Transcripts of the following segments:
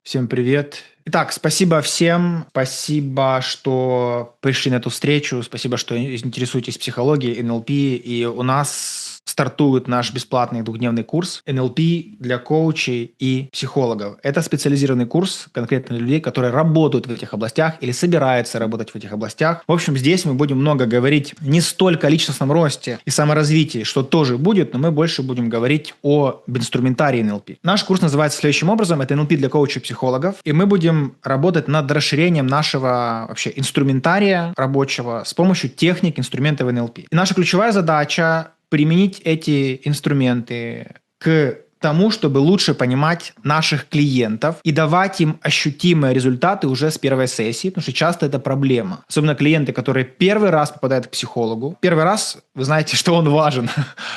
Всем привет. Итак, спасибо всем. Спасибо, что пришли на эту встречу. Спасибо, что интересуетесь психологией, НЛП. И у нас стартует наш бесплатный двухдневный курс НЛП для коучей и психологов. Это специализированный курс конкретно для людей, которые работают в этих областях или собираются работать в этих областях. В общем, здесь мы будем много говорить не столько о личностном росте и саморазвитии, что тоже будет, но мы больше будем говорить об инструментарии НЛП. Наш курс называется следующим образом. Это НЛП для коучей и психологов. И мы будем работать над расширением нашего вообще инструментария рабочего с помощью техник, инструментов НЛП. И наша ключевая задача применить эти инструменты к тому, чтобы лучше понимать наших клиентов и давать им ощутимые результаты уже с первой сессии, потому что часто это проблема. Особенно клиенты, которые первый раз попадают к психологу. Первый раз, вы знаете, что он важен.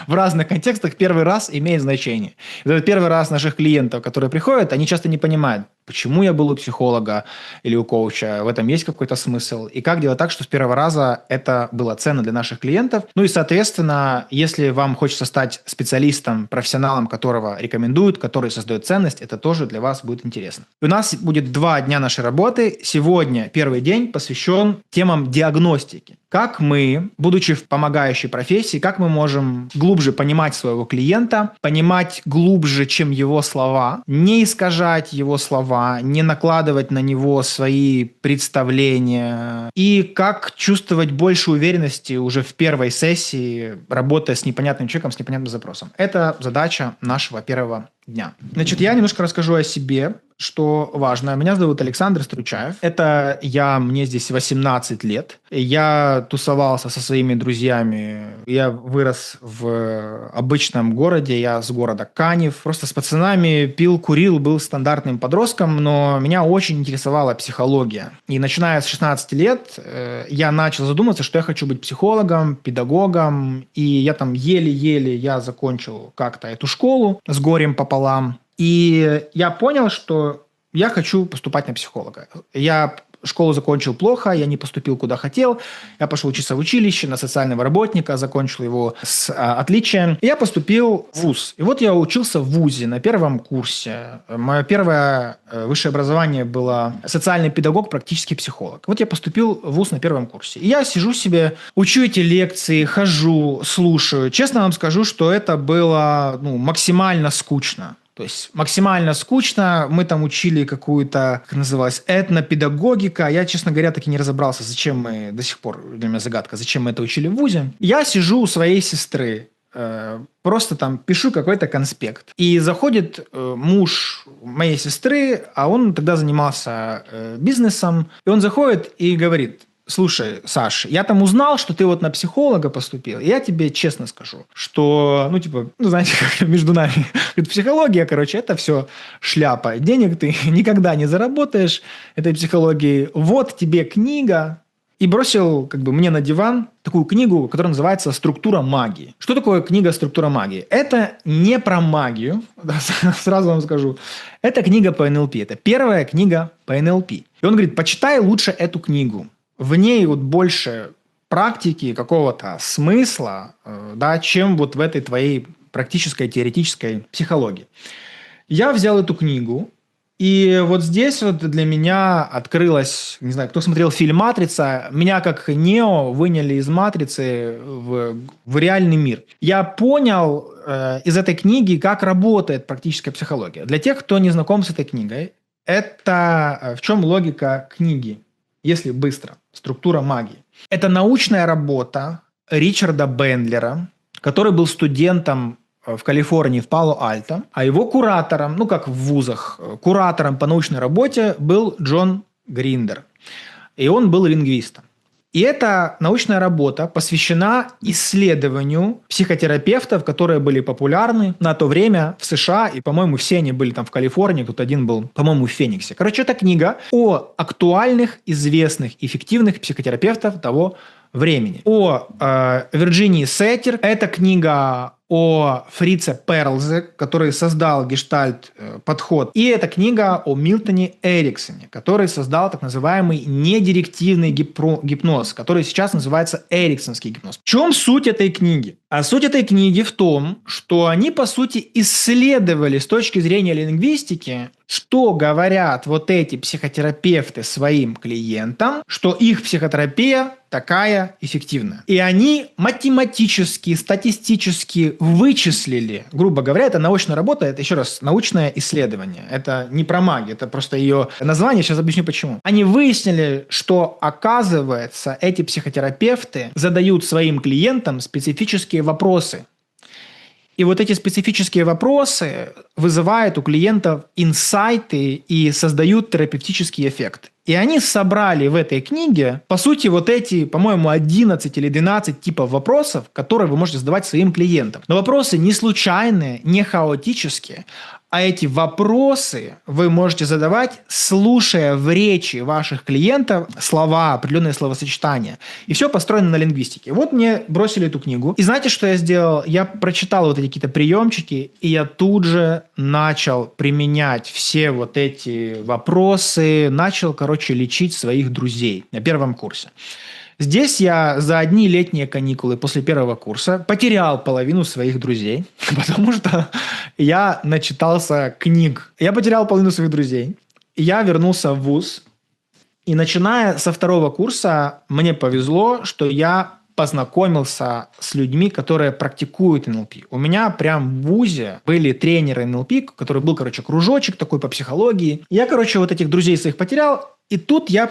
В разных контекстах первый раз имеет значение. И этот первый раз наших клиентов, которые приходят, они часто не понимают, почему я был у психолога или у коуча, в этом есть какой-то смысл, и как делать так, чтобы с первого раза это было ценно для наших клиентов. Ну и, соответственно, если вам хочется стать специалистом, профессионалом, которого рекомендуют, который создает ценность, это тоже для вас будет интересно. У нас будет 2 дня нашей работы. Сегодня первый день посвящен темам диагностики. Как мы, будучи в помогающей профессии, как мы можем глубже понимать своего клиента, понимать глубже, чем его слова, не искажать его слова, не накладывать на него свои представления, и как чувствовать больше уверенности уже в первой сессии, работая с непонятным человеком, с непонятным запросом. Это задача нашего первого дня. Значит, я немножко расскажу о себе, что важно. Меня зовут Александр Стручаев. Мне здесь 18 лет. Я тусовался со своими друзьями. Я вырос в обычном городе. Я с города Канев. Просто с пацанами пил, курил, был стандартным подростком, но меня очень интересовала психология. И начиная с 16 лет я начал задумываться, что я хочу быть психологом, педагогом. И я там еле-еле закончил как-то эту школу с горем пополам. И я понял, что я хочу поступать на психолога. Я школу закончил плохо, я не поступил куда хотел. Я пошел учиться в училище на социального работника, закончил его с отличием. И я поступил в вуз. И вот я учился в вузе на первом курсе. Мое первое высшее образование было социальный педагог, практический психолог. Вот я поступил в вуз на первом курсе. И я сижу себе, учу эти лекции, хожу, слушаю. Честно вам скажу, что это было максимально скучно. То есть максимально скучно. Мы там учили какую-то, как называлось, этнопедагогика. Я, честно говоря, так и не разобрался, зачем мы, до сих пор для меня загадка, зачем мы это учили в вузе. Я сижу у своей сестры, просто там пишу какой-то конспект. И заходит муж моей сестры, а он тогда занимался бизнесом. И он заходит и говорит: слушай, Саш, я там узнал, что ты вот на психолога поступил, и я тебе честно скажу, что, знаете, как между нами, психология, это все шляпа. Денег ты никогда не заработаешь этой психологией. Вот тебе книга. И бросил мне на диван такую книгу, которая называется «Структура магии». Что такое книга «Структура магии»? Это не про магию, сразу вам скажу. Это книга по НЛП. Это первая книга по НЛП. И он говорит: почитай лучше эту книгу. В ней больше практики, какого-то смысла, чем в этой твоей практической, теоретической психологии. Я взял эту книгу, и здесь для меня открылась, не знаю, кто смотрел фильм «Матрица», меня как Нео выняли из «Матрицы» в реальный мир. Я понял из этой книги, как работает практическая психология. Для тех, кто не знаком с этой книгой, это в чем логика книги? Если быстро. Структура магии. Это научная работа Ричарда Бендлера, который был студентом в Калифорнии, в Пало-Альто, а его куратором, как в вузах, куратором по научной работе был Джон Гриндер. И он был лингвистом. И эта научная работа посвящена исследованию психотерапевтов, которые были популярны на то время в США, и, по-моему, все они были там в Калифорнии, тут один был, по-моему, в Фениксе. Это книга о актуальных, известных, эффективных психотерапевтов того времени. О Вирджинии Сеттер. Это книга о Фрице Перлзе, который создал гештальт-подход. И это книга о Милтоне Эриксоне, который создал так называемый недирективный гипноз, который сейчас называется эриксонский гипноз. В чем суть этой книги? А суть этой книги в том, что они, по сути, исследовали с точки зрения лингвистики, что говорят вот эти психотерапевты своим клиентам, что их психотерапия такая эффективная. И они математически, статистически вычислили, грубо говоря, это научная работа, это, еще раз, научное исследование. Это не про магию, это просто ее название, сейчас объясню почему. Они выяснили, что, оказывается, эти психотерапевты задают своим клиентам специфические вопросы. И вот эти специфические вопросы вызывают у клиентов инсайты и создают терапевтический эффект. И они собрали в этой книге, по сути, вот эти, по-моему, 11 или 12 типов вопросов, которые вы можете задавать своим клиентам. Но вопросы не случайные, не хаотические, а эти вопросы вы можете задавать, слушая в речи ваших клиентов слова, определенные словосочетания. И все построено на лингвистике. Вот мне бросили эту книгу. И знаете, что я сделал? Я прочитал вот эти какие-то приемчики, и я тут же начал применять все вот эти вопросы, начал, лечить своих друзей на первом курсе. Здесь я за одни летние каникулы после первого курса потерял половину своих друзей, потому что я начитался книг. Я потерял половину своих друзей. Я вернулся в вуз. И начиная со второго курса мне повезло, что я познакомился с людьми, которые практикуют НЛП. У меня прям в вузе были тренеры НЛП, который был, кружочек такой по психологии. Я, вот этих друзей своих потерял. И тут я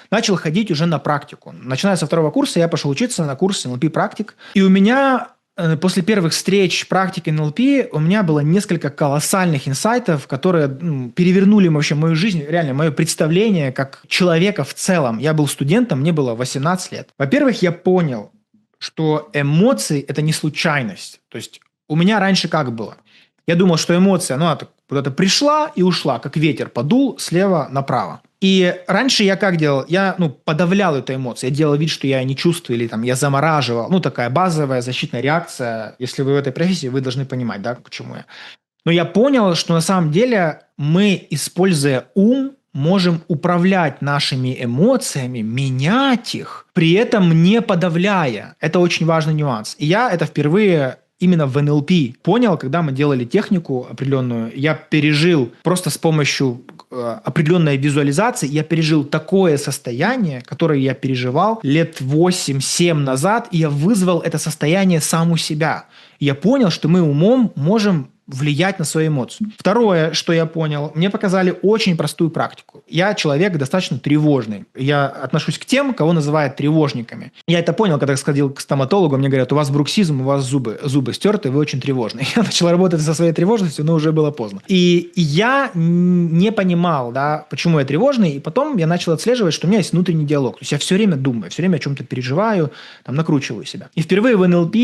начал ходить уже на практику. Начиная со второго курса я пошел учиться на курс НЛП-практик. И у меня после первых встреч практики НЛП у меня было несколько колоссальных инсайтов, которые перевернули вообще мою жизнь, реально мое представление как человека в целом. Я был студентом, мне было 18 лет. Во-первых, я понял, что эмоции – это не случайность. То есть у меня раньше как было? Я думал, что эмоция, она куда-то пришла и ушла, как ветер подул слева направо. И раньше я как делал? Я подавлял эту эмоцию. Я делал вид, что я не чувствую, или я замораживал. Такая базовая защитная реакция. Если вы в этой профессии, вы должны понимать, да, к чему я. Но я понял, что на самом деле мы, используя ум, можем управлять нашими эмоциями, менять их, при этом не подавляя. Это очень важный нюанс. И я это впервые именно в НЛП понял, когда мы делали технику определенную. Я пережил просто с помощью определенной визуализации, я пережил такое состояние, которое я переживал лет 8-7 назад, и я вызвал это состояние сам у себя. Я понял, что мы умом можем влиять на свои эмоции. Второе, что я понял, мне показали очень простую практику. Я человек достаточно тревожный. Я отношусь к тем, кого называют тревожниками. Я это понял, когда сходил к стоматологу, мне говорят, у вас бруксизм, у вас зубы стерты, вы очень тревожный. Я начал работать со своей тревожностью, но уже было поздно. И я не понимал, да, почему я тревожный, и потом я начал отслеживать, что у меня есть внутренний диалог. То есть я все время думаю, все время о чем-то переживаю, накручиваю себя. И впервые в НЛП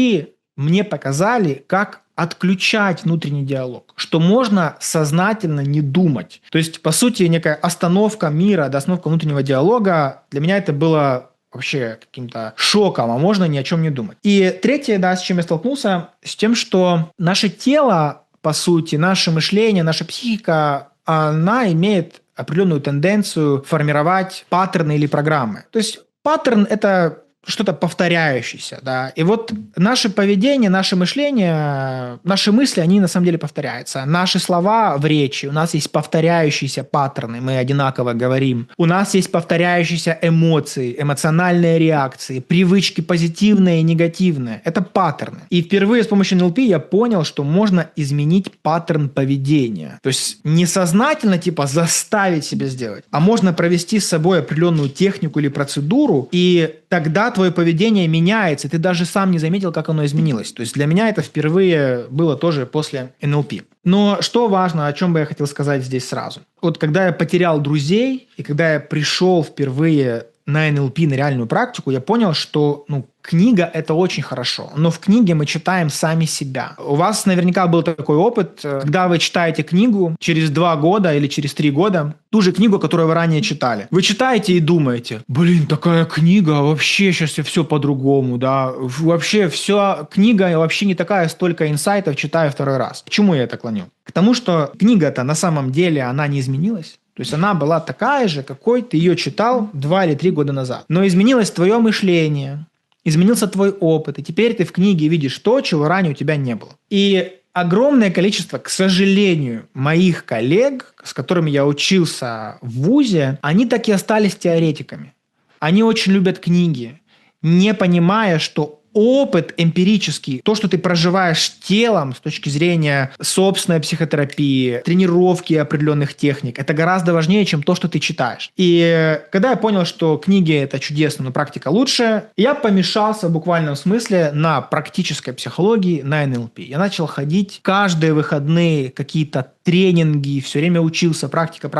мне показали, как отключать внутренний диалог, что можно сознательно не думать. То есть, по сути, некая остановка мира, остановка внутреннего диалога, для меня это было вообще каким-то шоком, а можно ни о чем не думать. И третье, да, с чем я столкнулся, с тем, что наше тело, по сути, наше мышление, наша психика, она имеет определенную тенденцию формировать паттерны или программы. То есть, паттерн – это что-то повторяющееся, да. И вот наше поведение, наше мышление, наши мысли, они на самом деле повторяются. Наши слова в речи, у нас есть повторяющиеся паттерны, мы одинаково говорим. У нас есть повторяющиеся эмоции, эмоциональные реакции, привычки позитивные и негативные. Это паттерны. И впервые с помощью НЛП я понял, что можно изменить паттерн поведения. То есть несознательно заставить себя сделать, а можно провести с собой определенную технику или процедуру, и тогда твое поведение меняется, и ты даже сам не заметил, как оно изменилось. То есть для меня это впервые было тоже после НЛП. Но что важно, о чем бы я хотел сказать здесь сразу. Вот когда я потерял друзей, и когда я пришел впервые на НЛП, на реальную практику, я понял, что книга – это очень хорошо, но в книге мы читаем сами себя. У вас наверняка был такой опыт, когда вы читаете книгу через 2 года или через 3 года, ту же книгу, которую вы ранее читали. Вы читаете и думаете, такая книга, вообще сейчас все по-другому, да, вообще вся книга вообще не такая, столько инсайтов, читаю второй раз. К чему я это клоню? К тому, что книга-то на самом деле, она не изменилась. То есть она была такая же, какой ты ее читал 2 или 3 года назад. Но изменилось твое мышление, изменился твой опыт, и теперь ты в книге видишь то, чего ранее у тебя не было. И огромное количество, к сожалению, моих коллег, с которыми я учился в вузе, они так и остались теоретиками. Они очень любят книги, не понимая, что опыт эмпирический, то, что ты проживаешь телом с точки зрения собственной психотерапии, тренировки определенных техник, это гораздо важнее, чем то, что ты читаешь. И когда я понял, что книги – это чудесно, но практика лучше, я помешался в буквальном смысле на практической психологии, на НЛП. Я начал ходить каждые выходные, какие-то тренинги, все время учился, практика.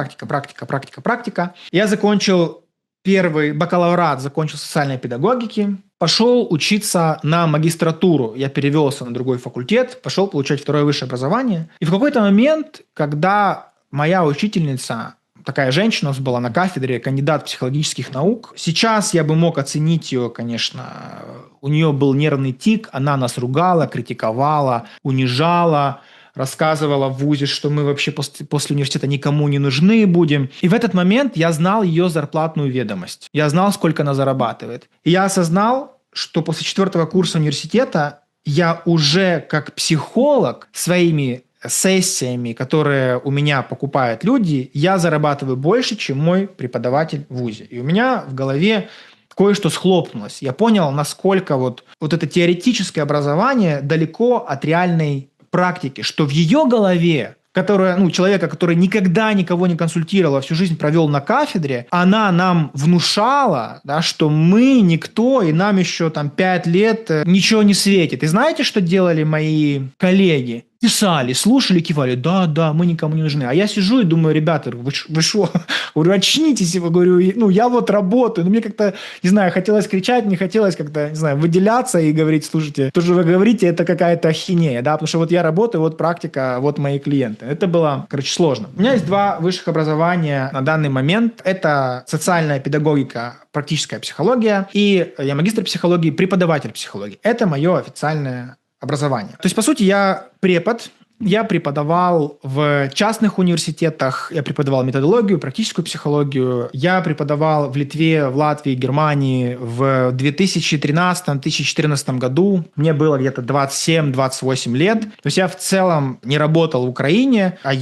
Я закончил первый бакалавриат, закончил социальной педагогики, пошел учиться на магистратуру. Я перевелся на другой факультет, пошел получать второе высшее образование. И в какой-то момент, когда моя учительница, такая женщина у нас была на кафедре, кандидат психологических наук, сейчас я бы мог оценить ее, конечно, у нее был нервный тик, она нас ругала, критиковала, унижала, рассказывала в вузе, что мы вообще после университета никому не нужны будем. И в этот момент я знал ее зарплатную ведомость. Я знал, сколько она зарабатывает. И я осознал, что после 4 курса университета я уже как психолог своими сессиями, которые у меня покупают люди, я зарабатываю больше, чем мой преподаватель в вузе. И у меня в голове кое-что схлопнулось. Я понял, насколько вот это теоретическое образование далеко от реальной практики, что в ее голове, которая, человека, который никогда никого не консультировал, а всю жизнь провел на кафедре, она нам внушала, да, что мы никто, и нам еще 5 лет ничего не светит. И знаете, что делали мои коллеги? Писали, слушали, кивали, да, мы никому не нужны. А я сижу и думаю, ребята, вы что? Говорю, очнитесь, говорю, я вот работаю. Мне как-то, не знаю, хотелось кричать, не хотелось как-то, не знаю, выделяться и говорить, слушайте, то, что вы говорите, это какая-то ахинея, да, потому что вот я работаю, вот практика, вот мои клиенты. Это было, сложно. У меня есть 2 высших образования на данный момент. Это социальная педагогика, практическая психология, и я магистр психологии, преподаватель психологии. Это мое официальное образование. То есть, по сути, я препод. Я преподавал в частных университетах, я преподавал методологию, практическую психологию. Я преподавал в Литве, в Латвии, Германии в 2013-2014 году. Мне было где-то 27-28 лет. То есть я в целом не работал в Украине, а у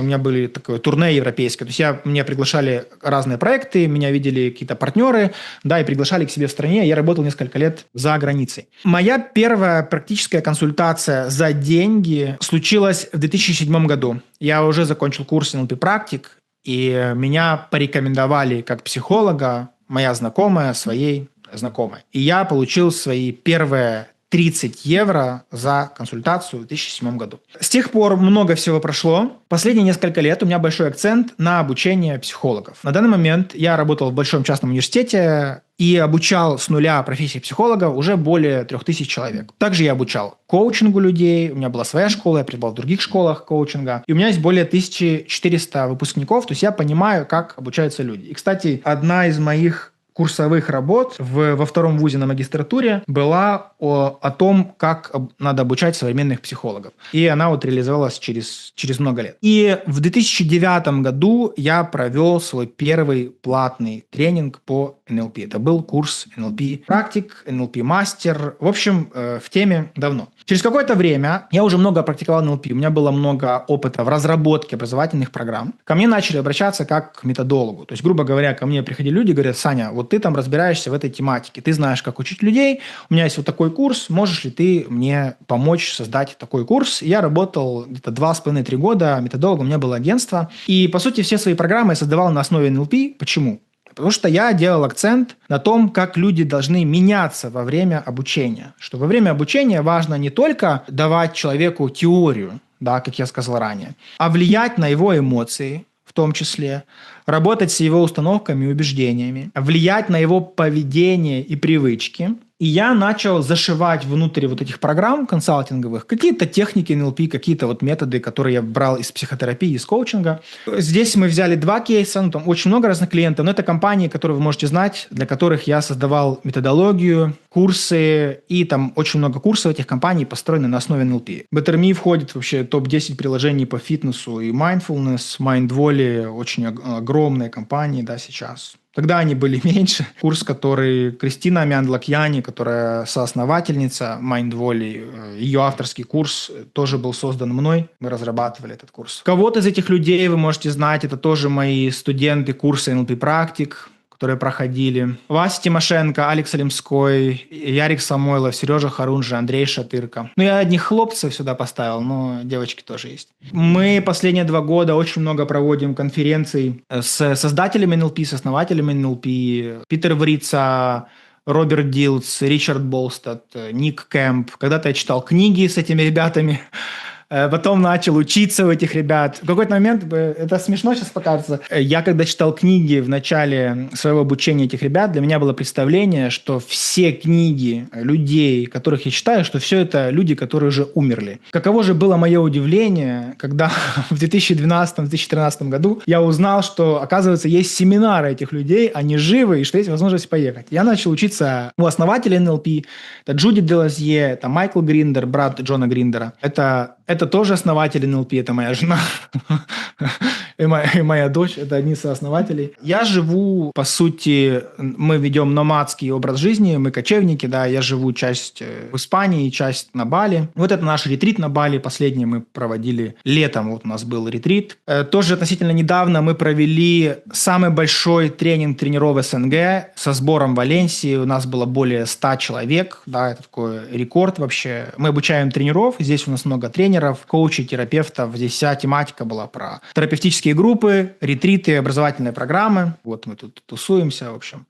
меня были такое турне европейское. То есть меня приглашали разные проекты, меня видели какие-то партнеры, да, и приглашали к себе в стране. Я работал несколько лет за границей. Моя первая практическая консультация за деньги случилось в 2007 году. Я уже закончил курс НЛП-практик, и меня порекомендовали как психолога моя знакомая своей знакомой. И я получил свои первые 30 евро за консультацию в 2007 году. С тех пор много всего прошло. Последние несколько лет у меня большой акцент на обучение психологов. На данный момент я работал в большом частном университете и обучал с нуля профессии психолога уже более 3000 человек. Также я обучал коучингу людей, у меня была своя школа, я преподавал в других школах коучинга, и у меня есть более 1400 выпускников, то есть я понимаю, как обучаются люди. И, кстати, одна из моих курсовых работ во 2-м вузе на магистратуре была о том, как надо обучать современных психологов. И она реализовалась через много лет. И в 2009 году я провел свой первый платный тренинг по НЛП. Это был курс НЛП-практик, НЛП-мастер. В общем, в теме давно. Через какое-то время я уже много практиковал НЛП. У меня было много опыта в разработке образовательных программ. Ко мне начали обращаться как к методологу. То есть, грубо говоря, ко мне приходили люди и говорят: Саня, вот ты там разбираешься в этой тематике, ты знаешь, как учить людей, у меня есть вот такой курс, можешь ли ты мне помочь создать такой курс? И я работал где-то 2,5-3 года методологом, у меня было агентство. И, по сути, все свои программы я создавал на основе НЛП. Почему? Потому что я делал акцент на том, как люди должны меняться во время обучения. Что во время обучения важно не только давать человеку теорию, да, как я сказал ранее, а влиять на его эмоции, в том числе, работать с его установками и убеждениями, влиять на его поведение и привычки. И я начал зашивать внутрь вот этих программ консалтинговых какие-то техники НЛП, какие-то вот методы, которые я брал из психотерапии, из коучинга. Здесь мы взяли 2 кейса, там очень много разных клиентов, но это компании, которые вы можете знать, для которых я создавал методологию, курсы, и там очень много курсов этих компаний построены на основе НЛП. BetterMe входит вообще топ-10 приложений по фитнесу и mindfulness, Mindvalley, очень огромные компании, да, сейчас. Тогда они были меньше. Курс, который Кристина Амян-Лакьяни, которая соосновательница Mindvalley, ее авторский курс тоже был создан мной. Мы разрабатывали этот курс. Кого-то из этих людей вы можете знать. Это тоже мои студенты курса NLP-практик, которые проходили. Вася Тимошенко, Алекс Алимской, Ярик Самойлов, Сережа Харунжи, Андрей Шатырко. Ну, я одних хлопцев сюда поставил, но девочки тоже есть. Мы последние 2 года очень много проводим конференций с создателями НЛП, с основателями НЛП. Питер Врица, Роберт Дилдс, Ричард Болстад, Ник Кэмп. Когда-то я читал книги с этими ребятами. Потом начал учиться у этих ребят. В какой-то момент, это смешно сейчас покажется, я когда читал книги в начале своего обучения этих ребят, для меня было представление, что все книги людей, которых я читаю, что все это люди, которые уже умерли. Каково же было мое удивление, когда в 2012-2013 году я узнал, что, оказывается, есть семинары этих людей, они живы, и что есть возможность поехать. Я начал учиться у основателя НЛП, это Джуди Делазье, это Майкл Гриндер, брат Джона Гриндера. Это тоже основатель НЛП, это моя жена и моя дочь, это одни из сооснователей. Я живу, по сути, мы ведем номадский образ жизни, мы кочевники, да, я живу часть в Испании, часть на Бали. Вот это наш ретрит на Бали, последний мы проводили летом, вот у нас был ретрит. Тоже относительно недавно мы провели самый большой тренинг тренеров СНГ со сбором в Валенсии, у нас было более 100 человек, да, это такой рекорд вообще. Мы обучаем тренеров, здесь у нас много тренеров, коучей, терапевтов. Здесь вся тематика была про терапевтические группы, ретриты, образовательные программы. Вот мы тут тусуемся, в общем.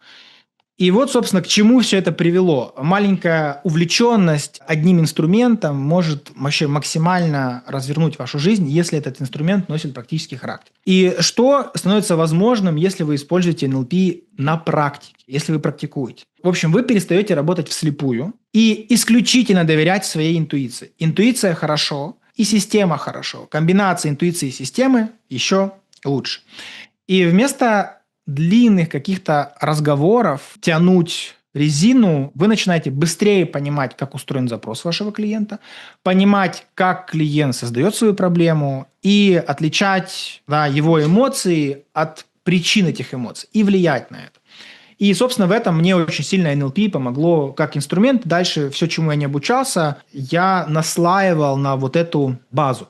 И вот, собственно, к чему все это привело. Маленькая увлеченность одним инструментом может вообще максимально развернуть вашу жизнь, если этот инструмент носит практический характер. И что становится возможным, если вы используете НЛП на практике, если вы практикуете? В общем, вы перестаете работать вслепую и исключительно доверять своей интуиции. Интуиция хорошо, и система хорошо. Комбинация интуиции и системы еще лучше. И вместо длинных каких-то разговоров тянуть резину, вы начинаете быстрее понимать, как устроен запрос вашего клиента, понимать, как клиент создает свою проблему и отличать, да, его эмоции от причин этих эмоций и влиять на это. И, собственно, в этом мне очень сильно НЛП помогло как инструмент. Дальше все, чему я не обучался, я наслаивал на вот эту базу.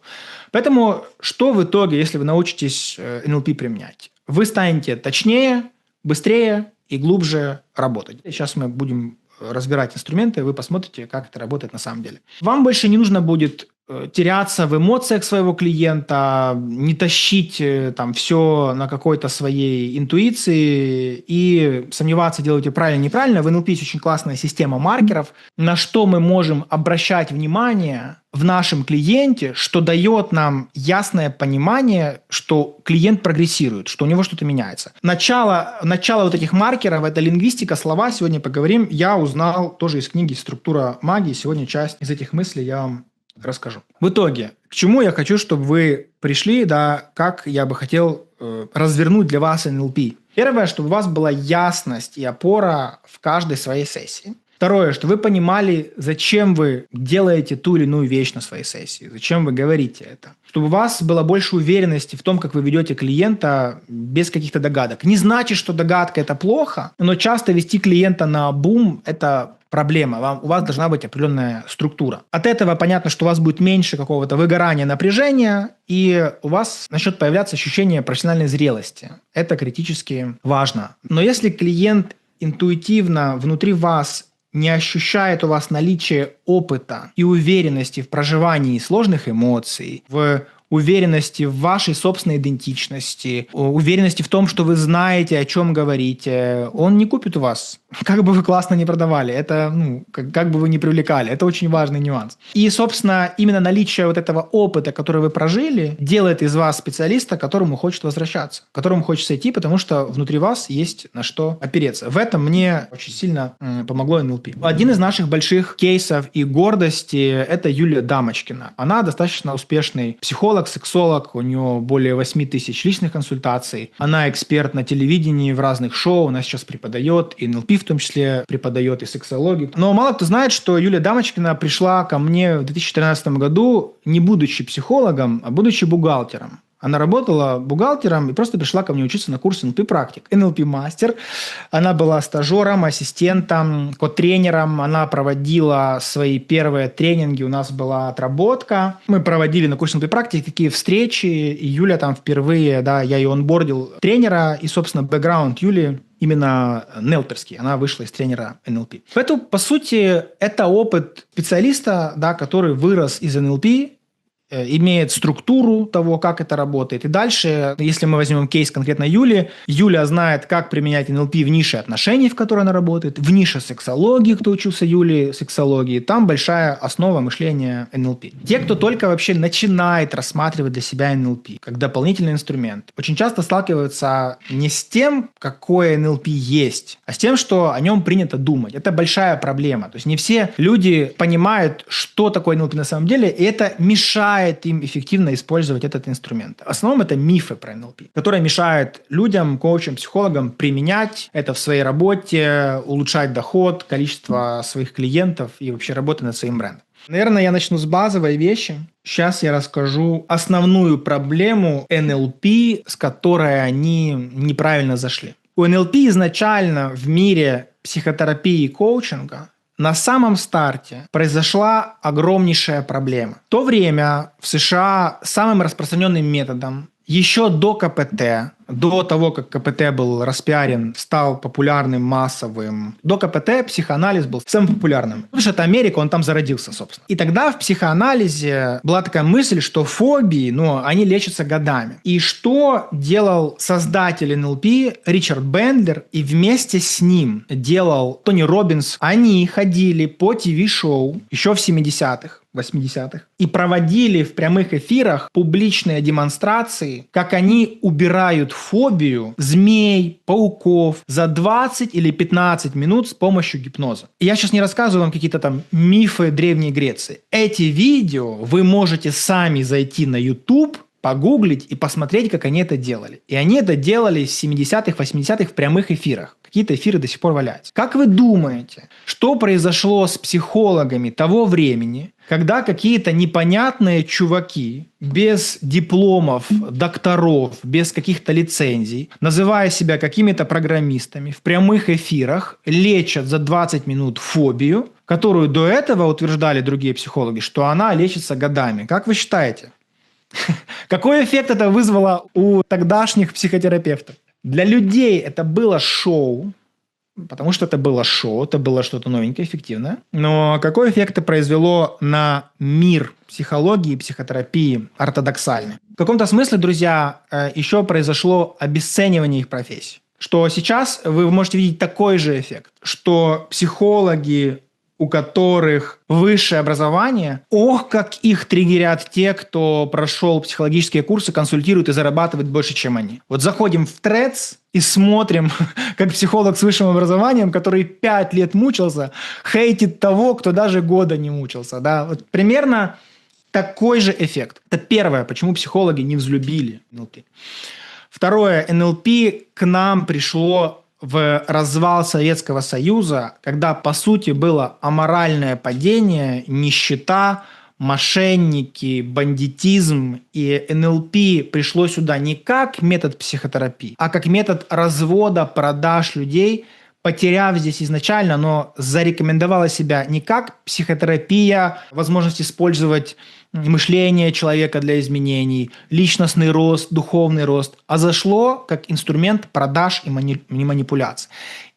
Поэтому что в итоге, если вы научитесь НЛП применять? Вы станете точнее, быстрее и глубже работать. Сейчас мы будем разбирать инструменты, и вы посмотрите, как это работает на самом деле. Вам больше не нужно будет теряться в эмоциях своего клиента, не тащить там все на какой-то своей интуиции и сомневаться, делаете правильно, неправильно. В НЛП есть очень классная система маркеров, на что мы можем обращать внимание в нашем клиенте, что дает нам ясное понимание, что клиент прогрессирует, что у него что-то меняется. Начало вот этих маркеров – это лингвистика, слова. Сегодня поговорим. Я узнал тоже из книги «Структура магии». Сегодня часть из этих мыслей я вам расскажу. В итоге, к чему я хочу, чтобы вы пришли, да, как я бы хотел развернуть для вас НЛП. Первое, чтобы у вас была ясность и опора в каждой своей сессии. Второе, что вы понимали, зачем вы делаете ту или иную вещь на своей сессии, зачем вы говорите это. Чтобы у вас было больше уверенности в том, как вы ведете клиента без каких-то догадок. Не значит, что догадка – это плохо, но часто вести клиента на бум – это проблема. У вас должна быть определенная структура. От этого понятно, что у вас будет меньше какого-то выгорания, напряжения, и у вас начнет появляться ощущение профессиональной зрелости. Это критически важно. Но если клиент интуитивно внутри вас не ощущает у вас наличие опыта и уверенности в проживании сложных эмоций, в уверенности в вашей собственной идентичности, уверенности в том, что вы знаете, о чем говорите, он не купит у вас. Как бы вы классно не продавали, это, как бы вы не привлекали, это очень важный нюанс. И, собственно, именно наличие вот этого опыта, который вы прожили, делает из вас специалиста, к которому хочет возвращаться, к которому хочется идти, потому что внутри вас есть на что опереться. В этом мне очень сильно помогло НЛП. Один из наших больших кейсов и гордости – это Юлия Дамочкина. Она достаточно успешный психолог, сексолог, у нее более 8 тысяч личных консультаций. Она эксперт на телевидении, в разных шоу, она сейчас преподает, и НЛП в том числе преподает, и сексологию. Но мало кто знает, что Юлия Дамочкина пришла ко мне в 2013 году, не будучи психологом, а будучи бухгалтером. Она работала бухгалтером и просто пришла ко мне учиться на курс НЛП-практик. НЛП-мастер. Она была стажером, ассистентом, котренером. Она проводила свои первые тренинги. У нас была отработка. Мы проводили на курсе НЛП-практик такие встречи. И Юля там впервые, я ее онбордил тренера. И, собственно, бэкграунд Юли именно нелперский. Она вышла из тренера НЛП. Поэтому, по сути, это опыт специалиста, который вырос из НЛП, имеет структуру того, как это работает. И дальше, если мы возьмем кейс конкретно Юли, Юля знает, как применять НЛП в нише отношений, в которой она работает, в нише сексологии, кто учился Юли сексологии, там большая основа мышления НЛП. Те, кто только вообще начинает рассматривать для себя НЛП как дополнительный инструмент, очень часто сталкиваются не с тем, какое НЛП есть, а с тем, что о нем принято думать. Это большая проблема. То есть не все люди понимают, что такое НЛП на самом деле, и это мешает им эффективно использовать этот инструмент. В основном это мифы про НЛП, которые мешают людям, коучам, психологам применять это в своей работе, улучшать доход, количество своих клиентов и вообще работать над своим брендом. Наверное, я начну с базовой вещи. Сейчас я расскажу основную проблему НЛП, с которой они неправильно зашли. У НЛП изначально в мире психотерапии и коучинга на самом старте произошла огромнейшая проблема. В то время в США самым распространенным методом еще до КПТ, до того, как КПТ был распиарен, стал популярным, массовым, до КПТ психоанализ был самым популярным. Потому что это Америка, он там зародился, собственно. И тогда в психоанализе была такая мысль, что фобии, они лечатся годами. И что делал создатель НЛП Ричард Бендлер, и вместе с ним делал Тони Роббинс. Они ходили по ТВ-шоу еще в 70-х, 80-х, и проводили в прямых эфирах публичные демонстрации, как они убирают фобию змей, пауков за 20 или 15 минут с помощью гипноза. И я сейчас не рассказываю вам какие-то там мифы Древней Греции. Эти видео вы можете сами зайти на YouTube, погуглить и посмотреть, как они это делали. И они это делали с 70-х, 80-х в прямых эфирах. Какие-то эфиры до сих пор валяются. Как вы думаете, что произошло с психологами того времени, когда какие-то непонятные чуваки без дипломов, докторов, без каких-то лицензий, называя себя какими-то программистами, в прямых эфирах лечат за 20 минут фобию, которую до этого утверждали другие психологи, что она лечится годами? Как вы считаете? Какой эффект это вызвало у тогдашних психотерапевтов? Для людей это было шоу, потому что это было шоу, это было что-то новенькое, эффективное. Но какой эффект это произвело на мир психологии и психотерапии ортодоксальный? В каком-то смысле, друзья, еще произошло обесценивание их профессий. Что сейчас вы можете видеть такой же эффект, что психологи, у которых высшее образование, как их триггерят те, кто прошел психологические курсы, консультирует и зарабатывает больше, чем они. Вот заходим в Threads и смотрим, как психолог с высшим образованием, который 5 лет мучился, хейтит того, кто даже года не мучился. Да? Вот примерно такой же эффект. Это первое, почему психологи не взлюбили НЛП. Второе, НЛП к нам пришло в развал Советского Союза, когда, по сути, было аморальное падение, нищета, мошенники, бандитизм, и НЛП пришло сюда не как метод психотерапии, а как метод развода, продаж людей, потеряв здесь изначально, но зарекомендовала себя не как психотерапия, возможность использовать мышление человека для изменений, личностный рост, духовный рост, а зашло как инструмент продаж и манипуляций.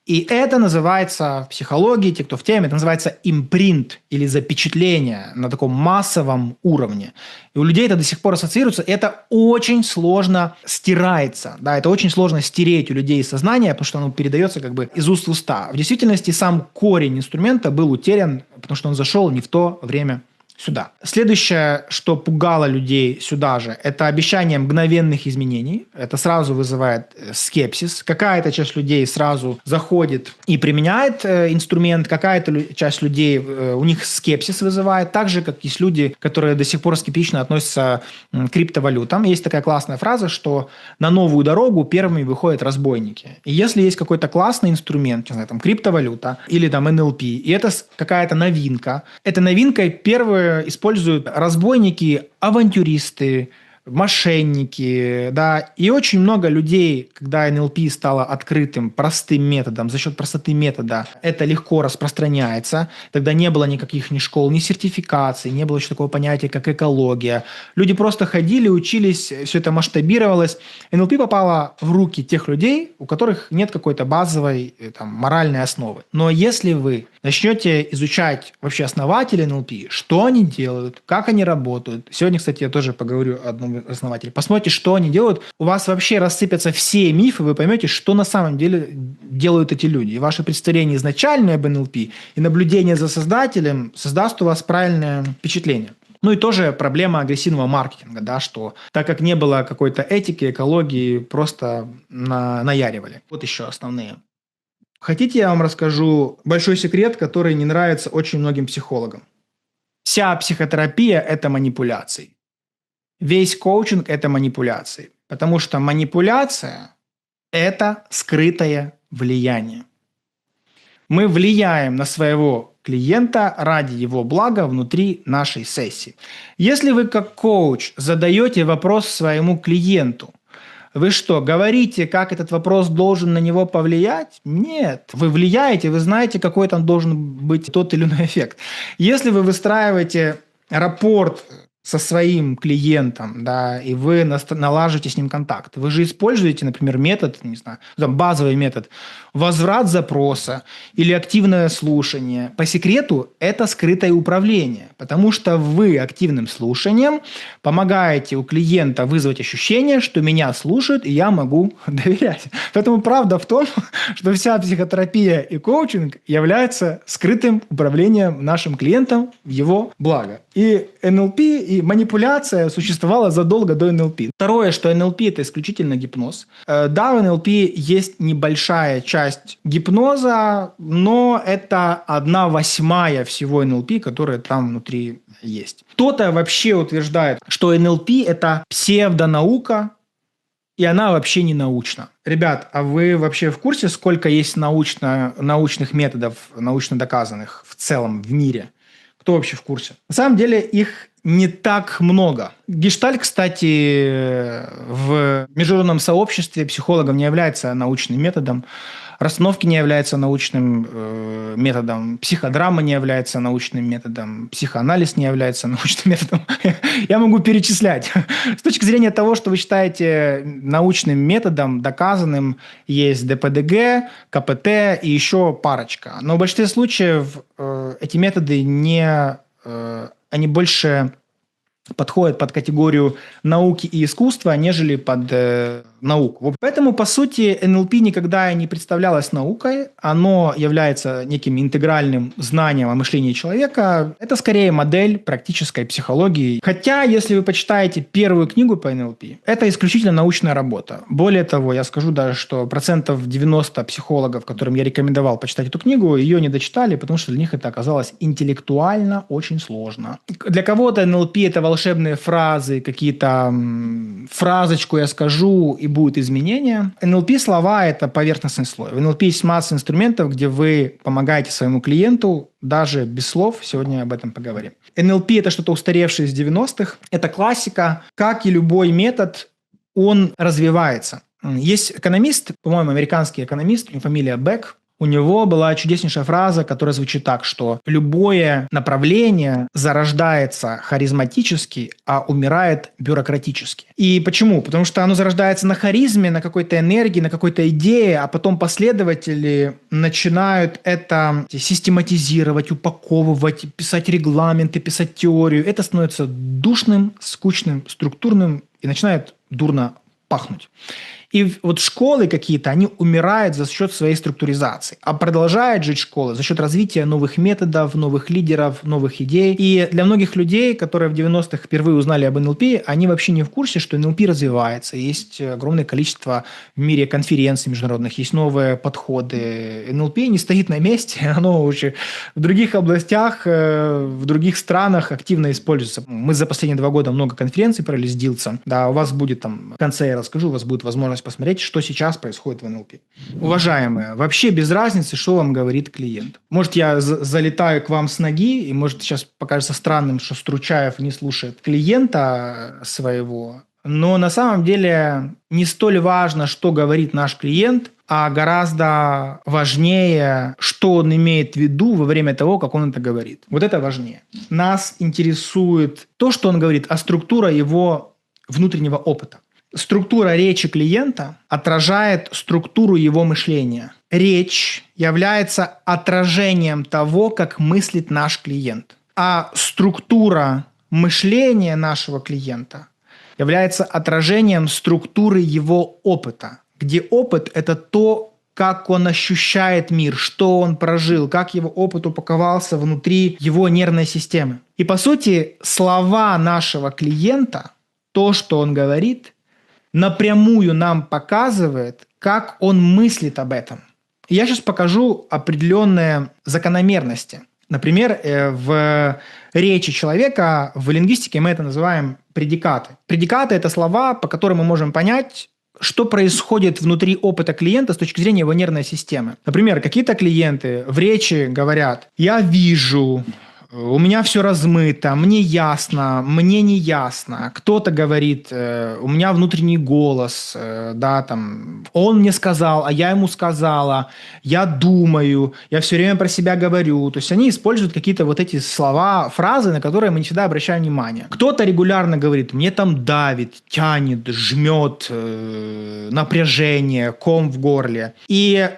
И это называется в психологии, те, кто в теме, это называется импринт или запечатление на таком массовом уровне. И у людей это до сих пор ассоциируется. Это очень сложно стирается. Да, это очень сложно стереть у людей из сознания, потому что оно передается как бы из уст в уста. В действительности сам корень инструмента был утерян, потому что он зашел не в то время сюда. Следующее, что пугало людей сюда же, это обещание мгновенных изменений. Это сразу вызывает скепсис. Какая-то часть людей сразу заходит и применяет инструмент, какая-то часть людей у них скепсис вызывает. Так же, как есть люди, которые до сих пор скептично относятся к криптовалютам. Есть такая классная фраза, что на новую дорогу первыми выходят разбойники. И если есть какой-то классный инструмент, не знаю, там криптовалюта или там НЛП, и это какая-то новинка, этой новинкой первые используют разбойники, авантюристы, мошенники, да, и очень много людей, когда НЛП стало открытым, простым методом, за счет простоты метода это легко распространяется, тогда не было никаких ни школ, ни сертификаций, не было еще такого понятия, как экология. Люди просто ходили, учились, все это масштабировалось. НЛП попало в руки тех людей, у которых нет какой-то базовой там, моральной основы. Но если вы начнете изучать вообще основатели НЛП, что они делают, как они работают. Сегодня, кстати, я тоже поговорю о одном основателе. Посмотрите, что они делают. У вас вообще рассыпятся все мифы, вы поймете, что на самом деле делают эти люди. И ваше представление изначальное об НЛП и наблюдение за создателем создаст у вас правильное впечатление. Ну и тоже проблема агрессивного маркетинга, да, что так как не было какой-то этики, экологии, просто наяривали. Вот еще основные. Хотите, я вам расскажу большой секрет, который не нравится очень многим психологам. Вся психотерапия – это манипуляции. Весь коучинг – это манипуляции. Потому что манипуляция – это скрытое влияние. Мы влияем на своего клиента ради его блага внутри нашей сессии. Если вы как коуч задаете вопрос своему клиенту, вы что, говорите, как этот вопрос должен на него повлиять? Нет. Вы влияете, вы знаете, какой там должен быть тот или иной эффект. Если вы выстраиваете рапорт со своим клиентом, да, и вы налаживаете с ним контакт. Вы же используете, например, метод, не знаю, там базовый метод, возврат запроса или активное слушание. По секрету это скрытое управление, потому что вы активным слушанием помогаете у клиента вызвать ощущение, что меня слушают и я могу доверять. Поэтому правда в том, что вся психотерапия и коучинг является скрытым управлением нашим клиентом в его благо. И НЛП, и манипуляция существовала задолго до НЛП. Второе, что НЛП – это исключительно гипноз. Да, в НЛП есть небольшая часть гипноза, но это 1/8 всего НЛП, которая там внутри есть. Кто-то вообще утверждает, что НЛП – это псевдонаука, и она вообще не научна. Ребят, а вы вообще в курсе, сколько есть научных методов, научно доказанных в целом в мире? Кто вообще в курсе? На самом деле их не так много. Гештальт, кстати, в международном сообществе психологов не является научным методом. Расстановки не являются научным методом. Психодрама не является научным методом. Психоанализ не является научным методом. Я могу перечислять. С точки зрения того, что вы считаете научным методом, доказанным, есть ДПДГ, КПТ и еще парочка. Но в большинстве случаев эти методы они больше подходят под категорию науки и искусства, нежели под науку. Поэтому, по сути, НЛП никогда не представлялось наукой. Оно является неким интегральным знанием о мышлении человека. Это скорее модель практической психологии. Хотя, если вы почитаете первую книгу по НЛП, это исключительно научная работа. Более того, я скажу даже, что 90% психологов, которым я рекомендовал почитать эту книгу, ее не дочитали, потому что для них это оказалось интеллектуально очень сложно. Для кого-то НЛП – это волшебные фразы, какие-то фразочку я скажу, и будут изменения. НЛП слова – это поверхностный слой. В НЛП есть масса инструментов, где вы помогаете своему клиенту даже без слов. Сегодня об этом поговорим. НЛП – это что-то устаревшее из 90-х. Это классика. Как и любой метод, он развивается. Есть экономист, по-моему, американский экономист, фамилия Бек. у него была чудеснейшая фраза, которая звучит так, что любое направление зарождается харизматически, а умирает бюрократически. И почему? Потому что оно зарождается на харизме, на какой-то энергии, на какой-то идее, а потом последователи начинают это систематизировать, упаковывать, писать регламенты, писать теорию. Это становится душным, скучным, структурным и начинает дурно пахнуть. И вот школы какие-то, они умирают за счет своей структуризации. А продолжает жить школа за счет развития новых методов, новых лидеров, новых идей. И для многих людей, которые в 90-х впервые узнали об НЛП, они вообще не в курсе, что НЛП развивается. Есть огромное количество в мире конференций международных, есть новые подходы. НЛП не стоит на месте, оно уже в других областях, в других странах активно используется. Мы за последние 2 года много конференций провели с Дилцем. Да, у вас будет там, в конце я расскажу, у вас будет возможность посмотреть, что сейчас происходит в НЛП. Уважаемые, вообще без разницы, что вам говорит клиент. Может, я залетаю к вам с ноги, и может сейчас покажется странным, что Стручаев не слушает клиента своего, но на самом деле не столь важно, что говорит наш клиент, а гораздо важнее, что он имеет в виду во время того, как он это говорит. Вот это важнее. Нас интересует то, что он говорит, а структура его внутреннего опыта. Структура речи клиента отражает структуру его мышления. Речь является отражением того, как мыслит наш клиент. А структура мышления нашего клиента является отражением структуры его опыта, где опыт – это то, как он ощущает мир, что он прожил, как его опыт упаковался внутри его нервной системы. И по сути, слова нашего клиента, то, что он говорит, напрямую нам показывает, как он мыслит об этом. Я сейчас покажу определенные закономерности. Например, в речи человека, в лингвистике мы это называем предикаты. Предикаты – это слова, по которым мы можем понять, что происходит внутри опыта клиента с точки зрения его нервной системы. Например, какие-то клиенты в речи говорят «я вижу», «у меня все размыто», «мне ясно», «мне не ясно». Кто-то говорит «у меня внутренний голос», да, там, «он мне сказал, а я ему сказала», «я думаю», «я все время про себя говорю». То есть они используют какие-то вот эти слова, фразы, на которые мы не всегда обращаем внимание. Кто-то регулярно говорит «мне там давит, тянет, жмет, напряжение, ком в горле». И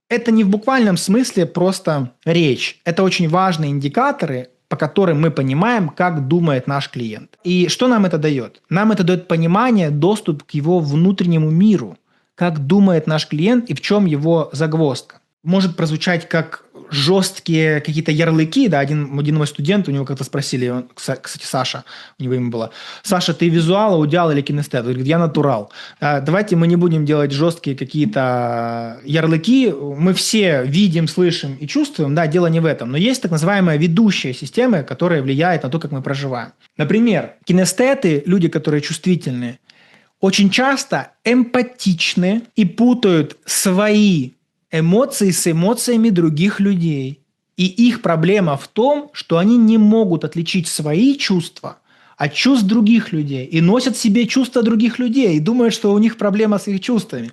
это не в буквальном смысле просто речь. Это очень важные индикаторы, по которым мы понимаем, как думает наш клиент. И что нам это дает? Нам это дает понимание, доступ к его внутреннему миру. Как думает наш клиент и в чем его загвоздка. Может прозвучать как жесткие какие-то ярлыки. Да, один мой студент, у него как-то спросили, кстати, Саша, у него имя было: «Саша, ты визуал, аудиал или кинестет?» Он говорит: «Я натурал». Давайте мы не будем делать жесткие какие-то ярлыки. Мы все видим, слышим и чувствуем. Да, дело не в этом. Но есть так называемая ведущая система, которая влияет на то, как мы проживаем. Например, кинестеты, люди, которые чувствительны, очень часто эмпатичны и путают свои эмоции с эмоциями других людей. И их проблема в том, что они не могут отличить свои чувства от чувств других людей. И носят в себе чувства других людей. И думают, что у них проблема с их чувствами.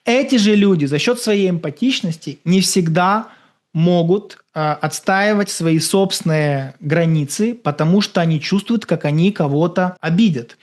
Эти же люди за счет своей эмпатичности не всегда могут отстаивать свои собственные границы, потому что они чувствуют, как они кого-то обидят.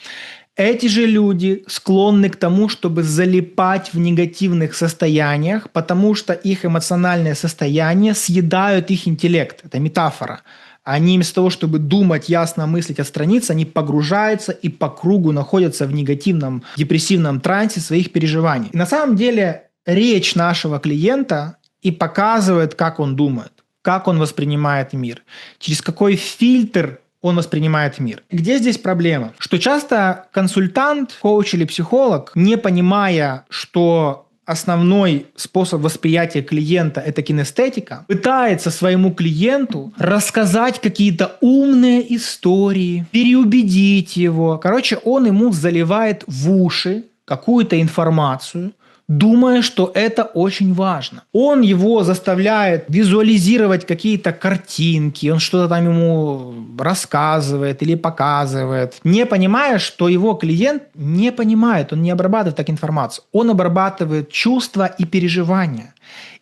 Эти же люди склонны к тому, чтобы залипать в негативных состояниях, потому что их эмоциональное состояние съедают их интеллект. Это метафора. Они вместо того, чтобы думать, ясно мыслить, отстраниться, они погружаются и по кругу находятся в негативном, депрессивном трансе своих переживаний. И на самом деле речь нашего клиента и показывает, как он думает, как он воспринимает мир, через какой фильтр он воспринимает мир. Где здесь проблема? Что часто консультант, коуч или психолог, не понимая, что основной способ восприятия клиента – это кинестетика, пытается своему клиенту рассказать какие-то умные истории, переубедить его. Короче, он ему заливает в уши какую-то информацию, думая, что это очень важно. Он его заставляет визуализировать какие-то картинки, он что-то там ему рассказывает или показывает, не понимая, что его клиент не понимает, он не обрабатывает так информацию. Он обрабатывает чувства и переживания.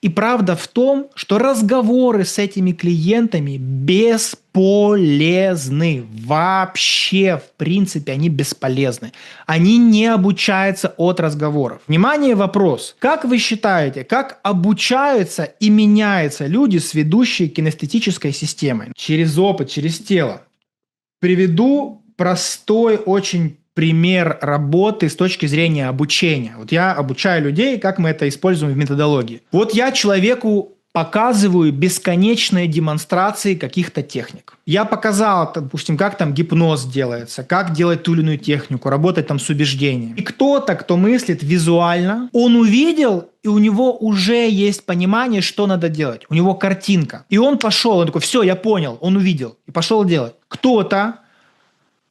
И правда в том, что разговоры с этими клиентами бесполезны. Вообще, в принципе, они бесполезны. Они не обучаются от разговоров. Внимание, вопрос. Как вы считаете, как обучаются и меняются люди с ведущей кинестетической системой? Через опыт, через тело. Приведу простой очень пример работы с точки зрения обучения. Вот я обучаю людей, как мы это используем в методологии. Вот я человеку показываю бесконечные демонстрации каких-то техник. Я показал, допустим, как там гипноз делается, как делать ту или иную технику, работать там с убеждением. И кто-то, кто мыслит визуально, он увидел, и у него уже есть понимание, что надо делать. У него картинка. И он пошел, он такой, все, я понял, он увидел, и пошел делать. Кто-то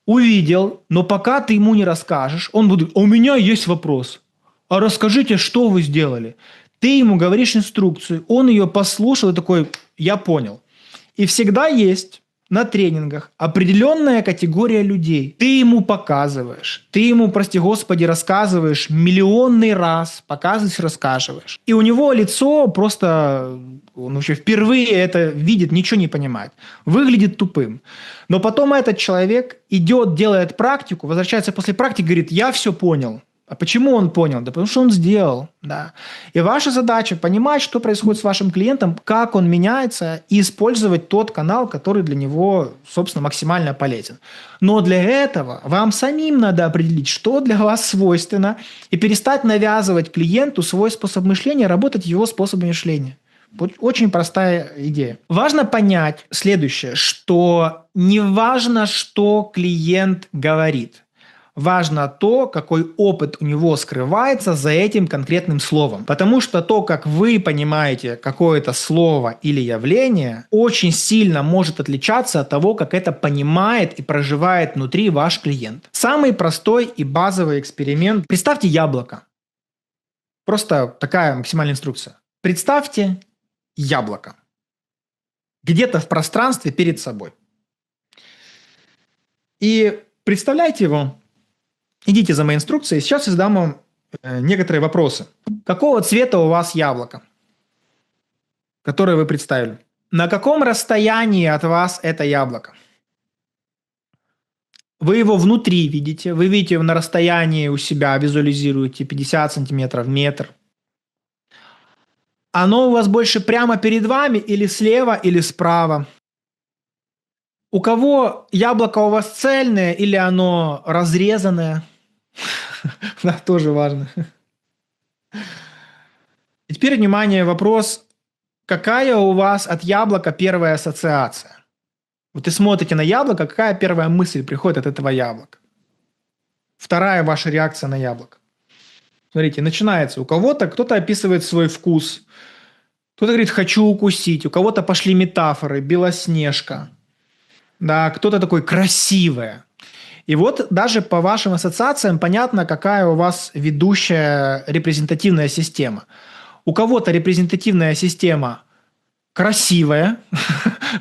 увидел, но пока ты ему не расскажешь, он будет, а у меня есть вопрос. А расскажите, что вы сделали? Ты ему говоришь инструкцию, он ее послушал и такой, я понял. И всегда есть на тренингах определенная категория людей. Ты ему показываешь, ты ему, прости господи, рассказываешь миллионный раз, показываешь, рассказываешь. И у него лицо просто, он вообще впервые это видит, ничего не понимает. Выглядит тупым. Но потом этот человек идет, делает практику, возвращается после практики, говорит, я все понял. А почему он понял? Да потому что он сделал. Да. И ваша задача понимать, что происходит с вашим клиентом, как он меняется, и использовать тот канал, который для него, собственно, максимально полезен. Но для этого вам самим надо определить, что для вас свойственно, и перестать навязывать клиенту свой способ мышления, работать его способом мышления. Вот очень простая идея. Важно понять следующее, что не важно, что клиент говорит. Важно то, какой опыт у него скрывается за этим конкретным словом. Потому что то, как вы понимаете какое-то слово или явление, очень сильно может отличаться от того, как это понимает и проживает внутри ваш клиент. Самый простой и базовый эксперимент. Представьте яблоко. Просто такая максимальная инструкция. Представьте яблоко. Где-то в пространстве перед собой. И представляйте его. Идите за моей инструкцией. Сейчас я задам вам некоторые вопросы. Какого цвета у вас яблоко, которое вы представили? На каком расстоянии от вас это яблоко? Вы его внутри видите, вы видите его на расстоянии у себя, визуализируете 50 сантиметров, метр. Оно у вас больше прямо перед вами или слева, или справа? У кого яблоко у вас цельное или оно разрезанное? Да, тоже важно. И теперь, внимание, вопрос. Какая у вас от яблока первая ассоциация? Вот вы смотрите на яблоко, какая первая мысль приходит от этого яблока? Вторая ваша реакция на яблоко. Смотрите, начинается. У кого-то, кто-то описывает свой вкус. Кто-то говорит, хочу укусить. У кого-то пошли метафоры. Белоснежка. Да, кто-то такой красивая. И вот даже по вашим ассоциациям понятно, какая у вас ведущая репрезентативная система. У кого-то репрезентативная система красивая,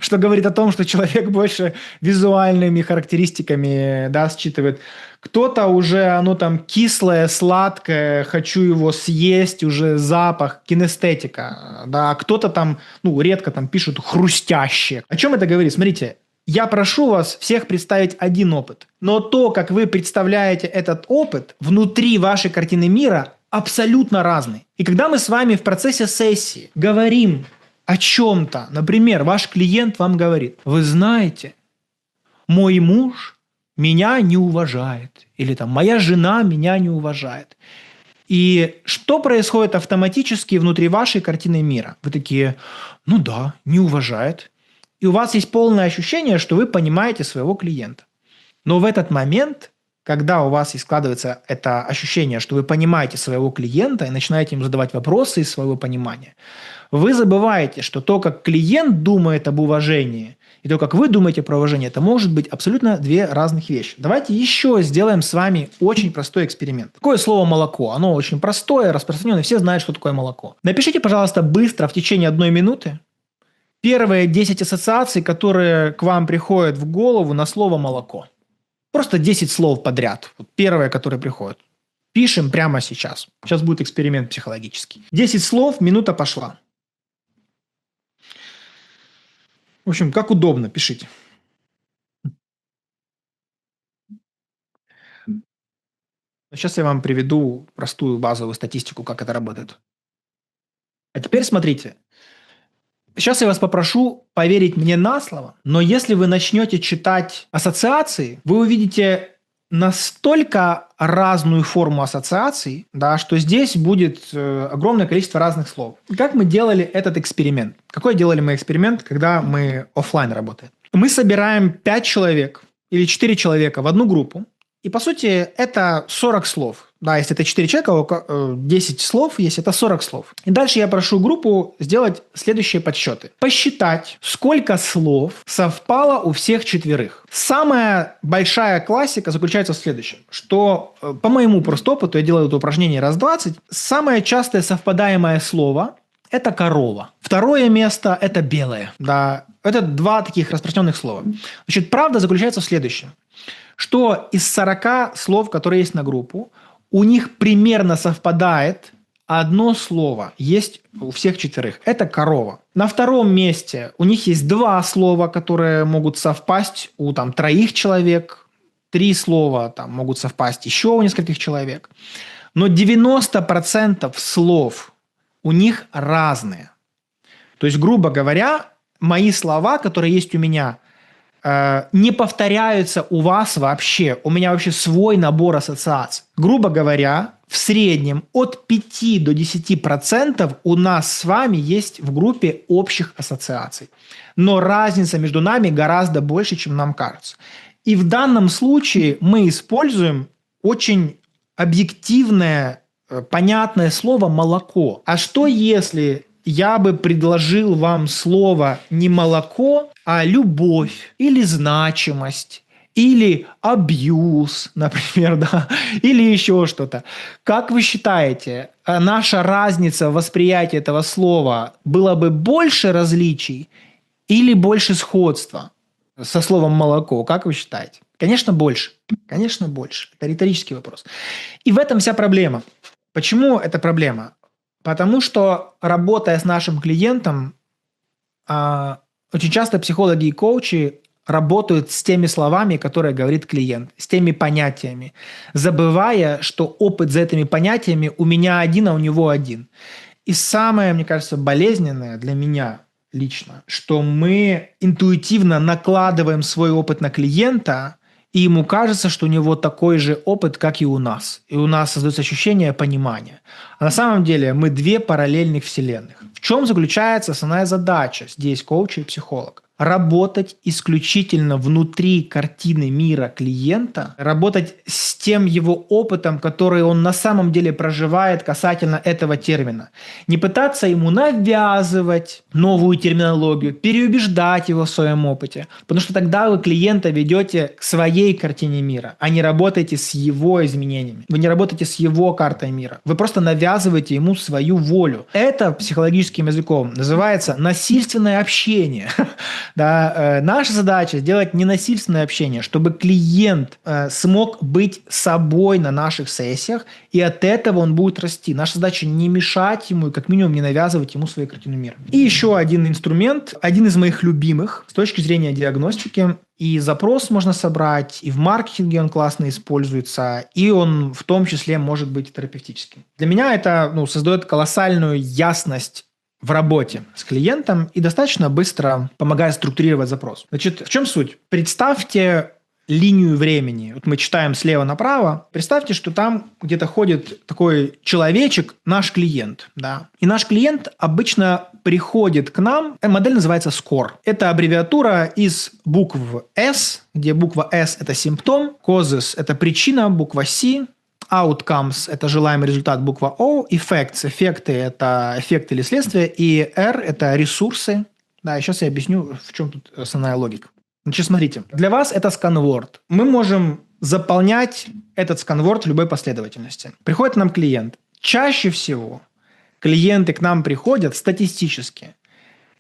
что говорит о том, что человек больше визуальными характеристиками, да, считывает. Кто-то уже, оно там кислое, сладкое, хочу его съесть, уже запах, кинестетика. Да, кто-то там, ну, редко там пишут хрустящее. О чем это говорит? Смотрите, я прошу вас всех представить один опыт. Но то, как вы представляете этот опыт, внутри вашей картины мира абсолютно разный. И когда мы с вами в процессе сессии говорим о чем-то, например, ваш клиент вам говорит, вы знаете, мой муж меня не уважает, или там моя жена меня не уважает. И что происходит автоматически внутри вашей картины мира? Вы такие, ну да, не уважает. И у вас есть полное ощущение, что вы понимаете своего клиента. Но в этот момент, когда у вас и складывается это ощущение, что вы понимаете своего клиента и начинаете ему задавать вопросы из своего понимания, вы забываете, что то, как клиент думает об уважении, и то, как вы думаете про уважение, это может быть абсолютно две разных вещи. Давайте еще сделаем с вами очень простой эксперимент. Такое слово «молоко». Оно очень простое, распространенное, все знают, что такое молоко. Напишите, пожалуйста, быстро в течение 1 минуты первые 10 ассоциаций, которые к вам приходят в голову на слово «молоко». Просто 10 слов подряд. Вот первые, которые приходят. Пишем прямо сейчас. Сейчас будет эксперимент психологический. 10 слов, минута пошла. В общем, как удобно, пишите. Сейчас я вам приведу простую базовую статистику, как это работает. А теперь смотрите. Сейчас я вас попрошу поверить мне на слово, но если вы начнете читать ассоциации, вы увидите настолько разную форму ассоциаций, да, что здесь будет огромное количество разных слов. Как мы делали этот эксперимент? Какой делали мы эксперимент, когда мы офлайн работаем? Мы собираем 5 человек или 4 человека в одну группу, и по сути это 40 слов. Да, если это 4 человека, 10 слов, если это 40 слов. И дальше я прошу группу сделать следующие подсчеты. Посчитать, сколько слов совпало у всех четверых. Самая большая классика заключается в следующем, что по моему просто опыту, я делаю это упражнение раз 20, самое частое совпадаемое слово – это корова. Второе место – это белое. Да, это 2 таких распространенных слова. Значит, правда заключается в следующем, что из 40 слов, которые есть на группу, у них примерно совпадает одно слово, есть у всех четверых. Это корова. На втором месте у них есть 2 слова, которые могут совпасть у 3 человек. 3 слова могут совпасть еще у нескольких человек. Но 90% слов у них разные. То есть, грубо говоря, мои слова, которые есть у меня, не повторяются у вас вообще. У меня вообще свой набор ассоциаций. Грубо говоря, в среднем от 5 до 10% у нас с вами есть в группе общих ассоциаций. Но разница между нами гораздо больше, чем нам кажется. И в данном случае мы используем очень объективное, понятное слово «молоко». А что если я бы предложил вам слово не молоко, а любовь или значимость, или абьюз, например, да, или еще что-то. Как вы считаете, наша разница в восприятии этого слова была бы больше различий или больше сходства со словом молоко? Как вы считаете? Конечно, больше. Конечно, больше. Это риторический вопрос. И в этом вся проблема. Почему это проблема? Потому что, работая с нашим клиентом, очень часто психологи и коучи работают с теми словами, которые говорит клиент, с теми понятиями, забывая, что опыт за этими понятиями у меня один, а у него один. И самое, мне кажется, болезненное для меня лично, что мы интуитивно накладываем свой опыт на клиента, и ему кажется, что у него такой же опыт, как и у нас. И у нас создается ощущение понимания. А на самом деле мы 2 параллельных вселенных. В чем заключается основная задача здесь коуча и психолога? Работать исключительно внутри картины мира клиента, работать с тем его опытом, который он на самом деле проживает касательно этого термина. Не пытаться ему навязывать новую терминологию, переубеждать его в своем опыте, потому что тогда вы клиента ведете к своей картине мира, а не работаете с его изменениями. Вы не работаете с его картой мира. Вы просто навязываете ему свою волю. Это психологическим языком называется насильственное общение. Да, наша задача сделать ненасильственное общение, чтобы клиент смог быть собой на наших сессиях, и от этого он будет расти. Наша задача не мешать ему и как минимум не навязывать ему свою картину мира. И еще один инструмент, один из моих любимых с точки зрения диагностики. И запрос можно собрать, и в маркетинге он классно используется, и он в том числе может быть терапевтическим. Для меня это создает колоссальную ясность в работе с клиентом и достаточно быстро помогает структурировать запрос. Значит, в чем суть? Представьте линию времени. Вот мы читаем слева направо. Представьте, что там где-то ходит такой человечек, наш клиент. Да? И наш клиент обычно приходит к нам. Модель называется SCORE. Это аббревиатура из букв S, где буква S – это симптом, causes – это причина, буква C, outcomes – это желаемый результат, буква O, effects – эффекты – это эффект или следствие, и R – это ресурсы, Да, и сейчас я объясню, в чем тут основная логика. Значит, смотрите, для вас это сканворд. Мы можем заполнять этот сканворд в любой последовательности. Приходит нам клиент. Чаще всего клиенты к нам приходят статистически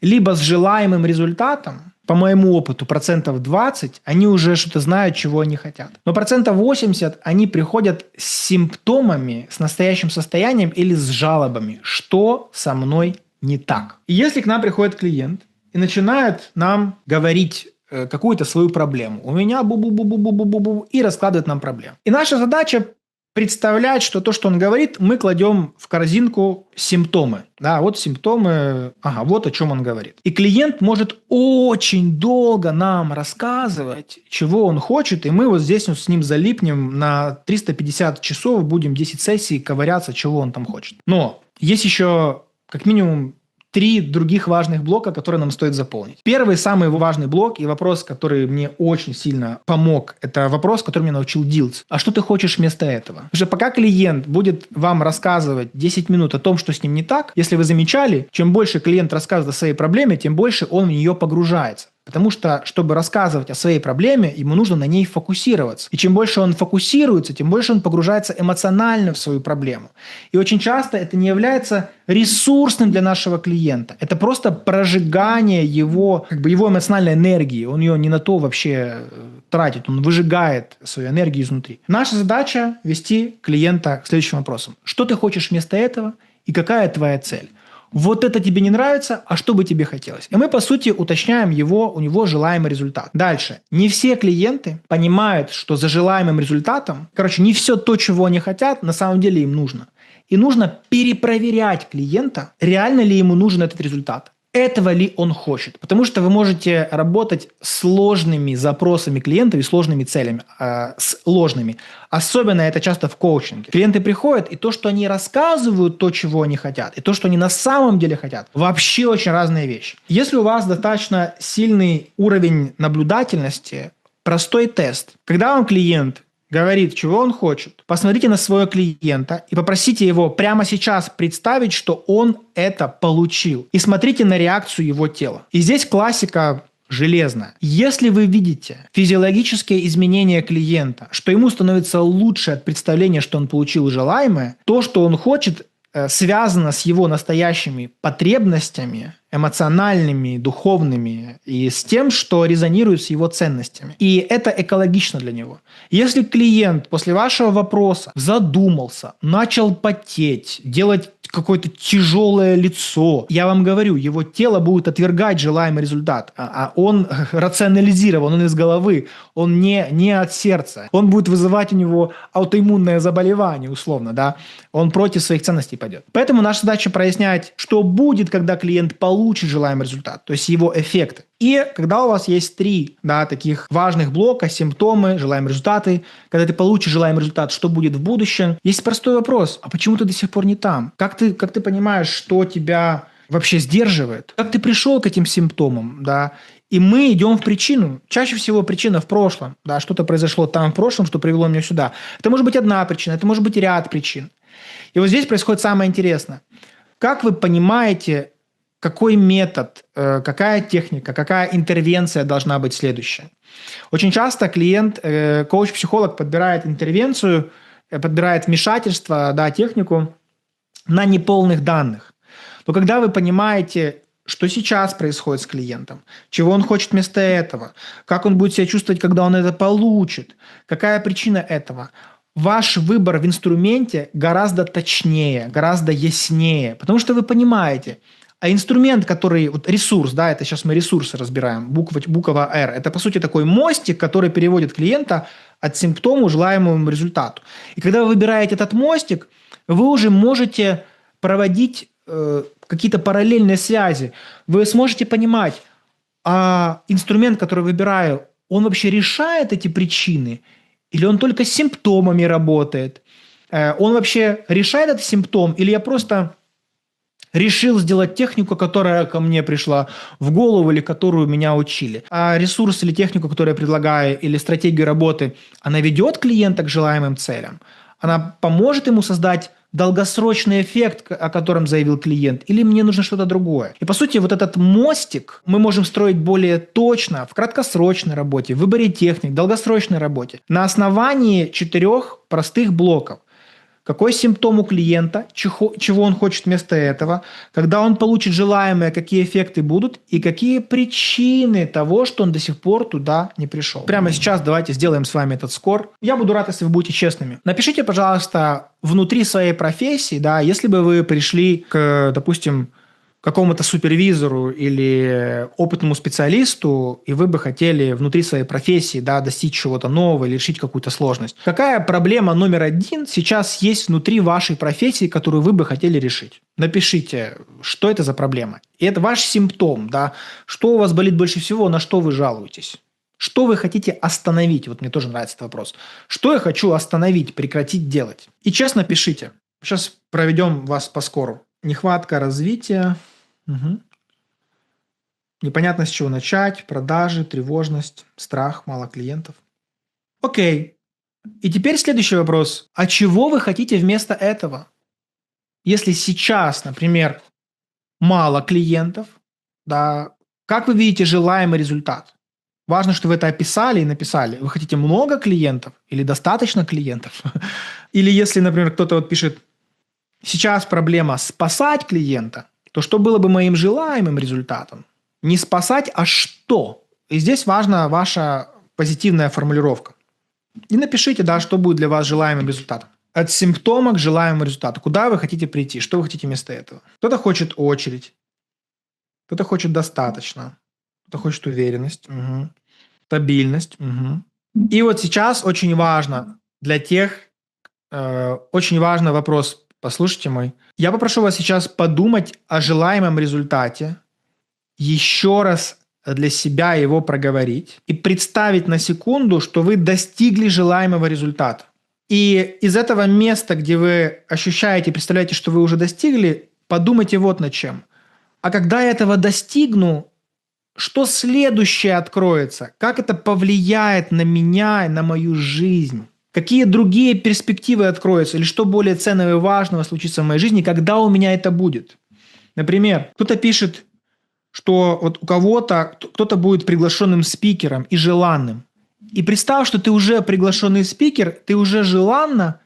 либо с желаемым результатом, по моему опыту, 20% они уже что-то знают, чего они хотят. Но 80% они приходят с симптомами, с настоящим состоянием или с жалобами, что со мной не так. И если к нам приходит клиент и начинает нам говорить какую-то свою проблему, у меня бу-бу-бу-бу-бу-бу-бу, и раскладывает нам проблему. И наша задача представлять, что то, что он говорит, мы кладем в корзинку симптомы. Да, вот симптомы, вот о чем он говорит. И клиент может очень долго нам рассказывать, чего он хочет, и мы вот здесь вот с ним залипнем на 350 часов, будем 10 сессий ковыряться, чего он там хочет. Но есть еще как минимум 3 других важных блока, которые нам стоит заполнить. Первый, самый важный блок и вопрос, который мне очень сильно помог, это вопрос, который меня научил Дилс. А что ты хочешь вместо этого? Потому что пока клиент будет вам рассказывать 10 минут о том, что с ним не так, если вы замечали, чем больше клиент рассказывает о своей проблеме, тем больше он в нее погружается. Потому что, чтобы рассказывать о своей проблеме, ему нужно на ней фокусироваться. И чем больше он фокусируется, тем больше он погружается эмоционально в свою проблему. И очень часто это не является ресурсным для нашего клиента. Это просто прожигание его эмоциональной энергии. Он ее не на то вообще тратит, он выжигает свою энергию изнутри. Наша задача – вести клиента к следующим вопросам. Что ты хочешь вместо этого и какая твоя цель? Вот это тебе не нравится, а что бы тебе хотелось? И мы, по сути, уточняем у него желаемый результат. Дальше. Не все клиенты понимают, что за желаемым результатом, не все то, чего они хотят, на самом деле им нужно. И нужно перепроверять клиента, реально ли ему нужен этот результат. Этого ли он хочет? Потому что вы можете работать с сложными запросами клиентов и сложными целями, с ложными. Особенно это часто в коучинге. Клиенты приходят, и то, что они рассказывают, то, чего они хотят, и то, что они на самом деле хотят, вообще очень разные вещи. Если у вас достаточно сильный уровень наблюдательности, простой тест. Когда вам клиент говорит, чего он хочет, посмотрите на своего клиента и попросите его прямо сейчас представить, что он это получил. И смотрите на реакцию его тела. И здесь классика железная. Если вы видите физиологические изменения клиента, что ему становится лучше от представления, что он получил желаемое, то, что он хочет, связано с его настоящими потребностями, эмоциональными, духовными, и с тем, что резонирует с его ценностями. И это экологично для него. Если клиент после вашего вопроса задумался, начал потеть, делать какое-то тяжелое лицо, я вам говорю, его тело будет отвергать желаемый результат. А он рационализирован, он из головы, он не от сердца. Он будет вызывать у него аутоиммунное заболевание, условно, да. Он против своих ценностей пойдет. Поэтому наша задача прояснять, что будет, когда клиент получит желаемый результат, то есть его эффекты. И когда у вас есть 3 таких важных блока, симптомы, желаемые результаты, когда ты получишь желаемый результат, что будет в будущем, есть простой вопрос: а почему ты до сих пор не там? Как ты понимаешь, что тебя вообще сдерживает? Как ты пришел к этим симптомам? Да? И мы идем в причину. Чаще всего причина в прошлом. Да? Что-то произошло там в прошлом, что привело меня сюда. Это может быть одна причина, это может быть ряд причин. И вот здесь происходит самое интересное. Как вы понимаете, какой метод, какая техника, какая интервенция должна быть следующая? Очень часто клиент, коуч-психолог подбирает интервенцию, подбирает вмешательство, технику на неполных данных. Но когда вы понимаете, что сейчас происходит с клиентом, чего он хочет вместо этого, как он будет себя чувствовать, когда он это получит, какая причина этого, ваш выбор в инструменте гораздо точнее, гораздо яснее, потому что вы понимаете, а инструмент, который, ресурс, это сейчас мы ресурсы разбираем, буква R, это по сути такой мостик, который переводит клиента от симптома к желаемому результату. И когда вы выбираете этот мостик, вы уже можете проводить какие-то параллельные связи. Вы сможете понимать, а инструмент, который выбираю, он вообще решает эти причины, или он только с симптомами работает? Он вообще решает этот симптом, или я просто решил сделать технику, которая ко мне пришла в голову или которую меня учили? А ресурс или технику, которую я предлагаю, или стратегию работы, она ведет клиента к желаемым целям? Она поможет ему создать долгосрочный эффект, о котором заявил клиент, или мне нужно что-то другое. И по сути вот этот мостик мы можем строить более точно в краткосрочной работе, в выборе техник, долгосрочной работе на основании 4 простых блоков. Какой симптом у клиента, чего он хочет вместо этого, когда он получит желаемое, какие эффекты будут и какие причины того, что он до сих пор туда не пришел. Прямо сейчас давайте сделаем с вами этот скор. Я буду рад, если вы будете честными. Напишите, пожалуйста, внутри своей профессии, да, если бы вы пришли к, допустим, какому-то супервизору или опытному специалисту, и вы бы хотели внутри своей профессии, да, достичь чего-то нового или решить какую-то сложность. Какая проблема номер 1 сейчас есть внутри вашей профессии, которую вы бы хотели решить? Напишите, что это за проблема. И это ваш симптом, да, что у вас болит больше всего, на что вы жалуетесь. Что вы хотите остановить? Вот мне тоже нравится этот вопрос. Что я хочу остановить, прекратить делать? И честно пишите. Сейчас проведем вас по скору. Нехватка развития. Угу. Непонятно, с чего начать. Продажи, тревожность, страх, мало клиентов. Окей. И теперь следующий вопрос. А чего вы хотите вместо этого? Если сейчас, например, мало клиентов, да, как вы видите желаемый результат? Важно, что вы это описали и написали. Вы хотите много клиентов или достаточно клиентов? Или если, например, кто-то вот пишет, сейчас проблема спасать клиента, то что было бы моим желаемым результатом? Не спасать, а что? И здесь важна ваша позитивная формулировка. И напишите, да, что будет для вас желаемым результатом. От симптома к желаемому результату. Куда вы хотите прийти? Что вы хотите вместо этого? Кто-то хочет очередь. Кто-то хочет достаточно. Кто-то хочет уверенность. Угу. Стабильность. Угу. И вот сейчас очень важно для тех, очень важный вопрос. Послушайте мой. Я попрошу вас сейчас подумать о желаемом результате, еще раз для себя его проговорить и представить на секунду, что вы достигли желаемого результата. И из этого места, где вы ощущаете, представляете, что вы уже достигли, подумайте вот над чем. А когда я этого достигну, что следующее откроется? Как это повлияет на меня и на мою жизнь? Какие другие перспективы откроются? Или что более ценного и важного случится в моей жизни, когда у меня это будет? Например, кто-то пишет, что вот у кого-то кто-то будет приглашенным спикером и желанным. И представь, что ты уже приглашенный спикер, ты уже желанна,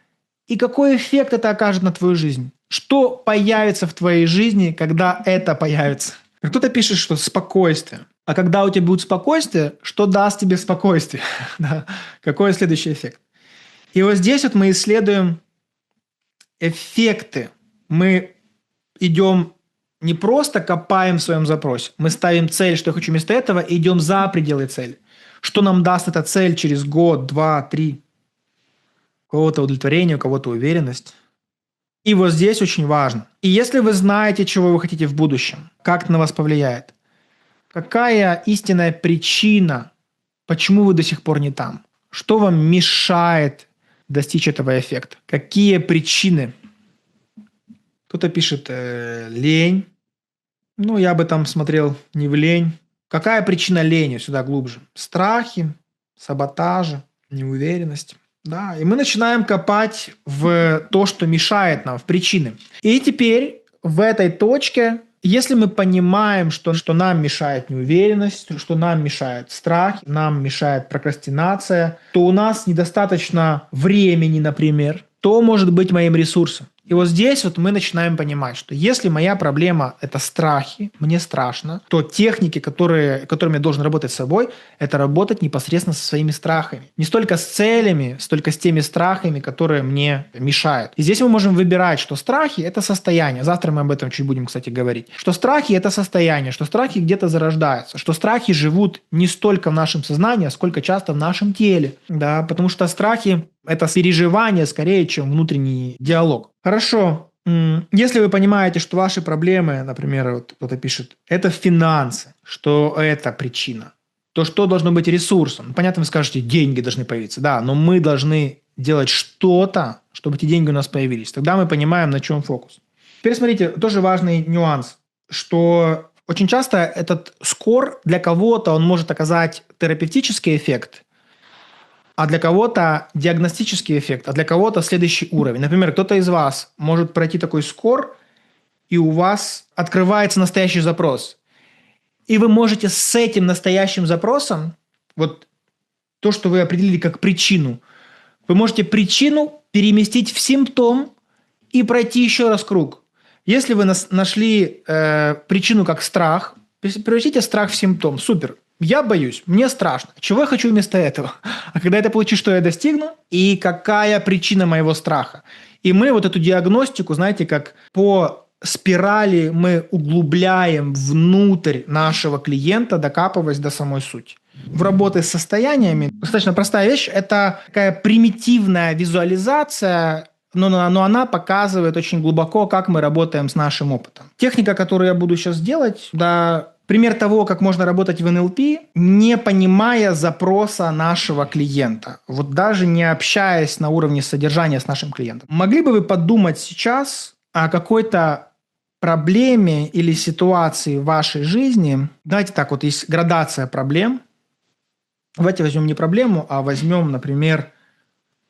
и какой эффект это окажет на твою жизнь? Что появится в твоей жизни, когда это появится? Кто-то пишет, что спокойствие. А когда у тебя будет спокойствие, что даст тебе спокойствие? Какой следующий эффект? И вот здесь вот мы исследуем эффекты. Мы идем не просто копаем в своем запросе, мы ставим цель, что я хочу вместо этого, и идем за пределы цели. Что нам даст эта цель через год, 2, 3? У кого-то удовлетворение, у кого-то уверенность. И вот здесь очень важно. И если вы знаете, чего вы хотите в будущем, как это на вас повлияет, какая истинная причина, почему вы до сих пор не там, что вам мешает достичь этого эффекта, какие причины. Кто-то пишет лень. Ну, я бы там смотрел не в лень. Какая причина лени? Сюда глубже. Страхи, саботажи, неуверенность. Да, и мы начинаем копать в то, что мешает нам, в причины. И теперь в этой точке, если мы понимаем, что нам мешает неуверенность, что нам мешает страх, нам мешает прокрастинация, то у нас недостаточно времени, например, то может быть моим ресурсом. И вот здесь вот мы начинаем понимать, что если моя проблема – это страхи, мне страшно, то техники, которыми я должен работать с собой, это работать непосредственно со своими страхами. Не столько с целями, столько с теми страхами, которые мне мешают. И здесь мы можем выбирать, что страхи – это состояние. Завтра мы об этом чуть будем, кстати, говорить. Что страхи – это состояние, что страхи где-то зарождаются, что страхи живут не столько в нашем сознании, а сколько часто в нашем теле. Да? Потому что страхи – это переживание скорее, чем внутренний диалог. Хорошо. Если вы понимаете, что ваши проблемы, например, вот кто-то пишет, это финансы, что это причина, то что должно быть ресурсом? Понятно, вы скажете, деньги должны появиться, да, но мы должны делать что-то, чтобы эти деньги у нас появились. Тогда мы понимаем, на чем фокус. Теперь смотрите, тоже важный нюанс, что очень часто этот скор для кого-то он может оказать терапевтический эффект, а для кого-то диагностический эффект, а для кого-то следующий уровень. Например, кто-то из вас может пройти такой скор, и у вас открывается настоящий запрос. И вы можете с этим настоящим запросом, вот то, что вы определили как причину, вы можете причину переместить в симптом и пройти еще раз круг. Если вы нашли причину как страх, превратите страх в симптом. Супер. Я боюсь, мне страшно. Чего я хочу вместо этого? А когда это получу, что я достигну? И какая причина моего страха? И мы вот эту диагностику, знаете, как по спирали мы углубляем внутрь нашего клиента, докапываясь до самой сути. В работе с состояниями достаточно простая вещь. Это такая примитивная визуализация, но она показывает очень глубоко, как мы работаем с нашим опытом. Техника, которую я буду сейчас делать, да, пример того, как можно работать в НЛП, не понимая запроса нашего клиента. Вот даже не общаясь на уровне содержания с нашим клиентом. Могли бы вы подумать сейчас о какой-то проблеме или ситуации в вашей жизни? Давайте так, вот есть градация проблем. Давайте возьмем не проблему, а возьмем, например,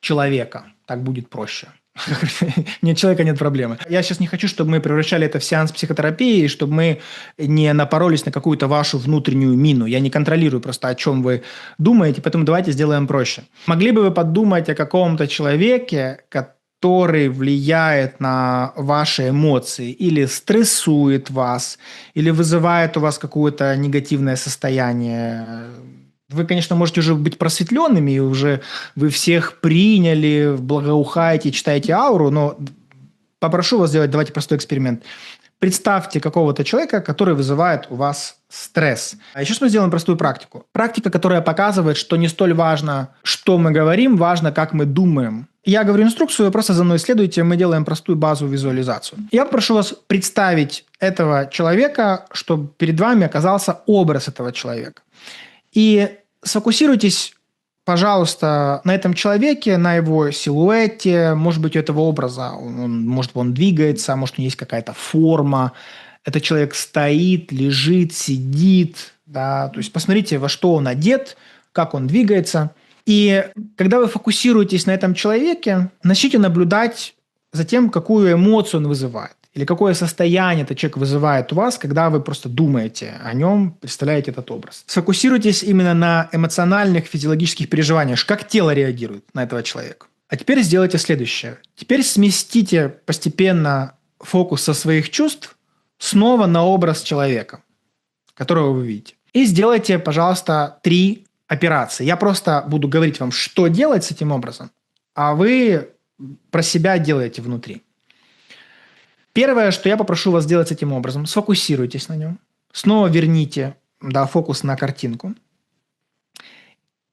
человека. Так будет проще. Нет человека, нет проблемы. Я сейчас не хочу, чтобы мы превращали это в сеанс психотерапии, чтобы мы не напоролись на какую-то вашу внутреннюю мину. Я не контролирую просто, о чем вы думаете, поэтому давайте сделаем проще. Могли бы вы подумать о каком-то человеке, который влияет на ваши эмоции или стрессует вас, или вызывает у вас какое-то негативное состояние? Вы, конечно, можете уже быть просветленными, и уже вы всех приняли, благоухаете, читаете ауру, но попрошу вас сделать, давайте простой эксперимент. Представьте какого-то человека, который вызывает у вас стресс. А еще мы сделаем простую практику. Практика, которая показывает, что не столь важно, что мы говорим, важно, как мы думаем. Я говорю инструкцию, вы просто за мной следуйте, мы делаем простую базовую визуализацию. Я попрошу вас представить этого человека, чтобы перед вами оказался образ этого человека. И сфокусируйтесь, пожалуйста, на этом человеке, на его силуэте, может быть, у этого образа, может, он двигается, может, у него есть какая-то форма. Этот человек стоит, лежит, сидит, да, то есть посмотрите, во что он одет, как он двигается. И когда вы фокусируетесь на этом человеке, начните наблюдать за тем, какую эмоцию он вызывает. Или какое состояние этот человек вызывает у вас, когда вы просто думаете о нем, представляете этот образ. Сфокусируйтесь именно на эмоциональных, физиологических переживаниях, как тело реагирует на этого человека. А теперь сделайте следующее. Теперь сместите постепенно фокус со своих чувств снова на образ человека, которого вы видите. И сделайте, пожалуйста, 3 операции. Я просто буду говорить вам, что делать с этим образом, а вы про себя делаете внутри. Первое, что я попрошу вас сделать с этим образом, сфокусируйтесь на нем, снова верните фокус на картинку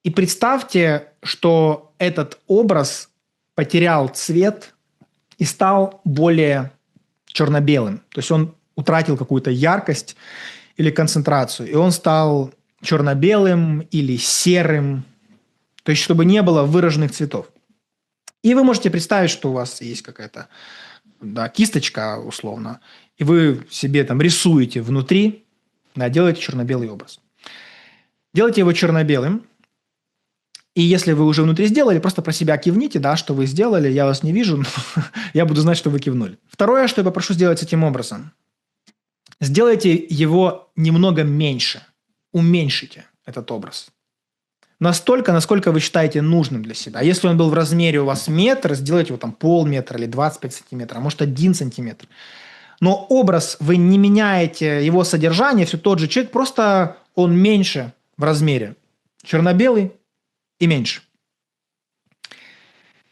и представьте, что этот образ потерял цвет и стал более черно-белым. То есть он утратил какую-то яркость или концентрацию, и он стал черно-белым или серым, то есть чтобы не было выраженных цветов. И вы можете представить, что у вас есть какая-то кисточка условно, и вы себе там рисуете внутри, делаете черно-белый образ. Делайте его черно-белым, и если вы уже внутри сделали, просто про себя кивните, что вы сделали, я вас не вижу, но я буду знать, что вы кивнули. Второе, что я попрошу сделать с этим образом, сделайте его немного меньше, уменьшите этот образ. Настолько, насколько вы считаете нужным для себя. Если он был в размере у вас метр, сделайте его там полметра или 25 сантиметров, а может 1 сантиметр. Но образ, вы не меняете его содержание, все тот же человек, просто он меньше в размере. Черно-белый и меньше.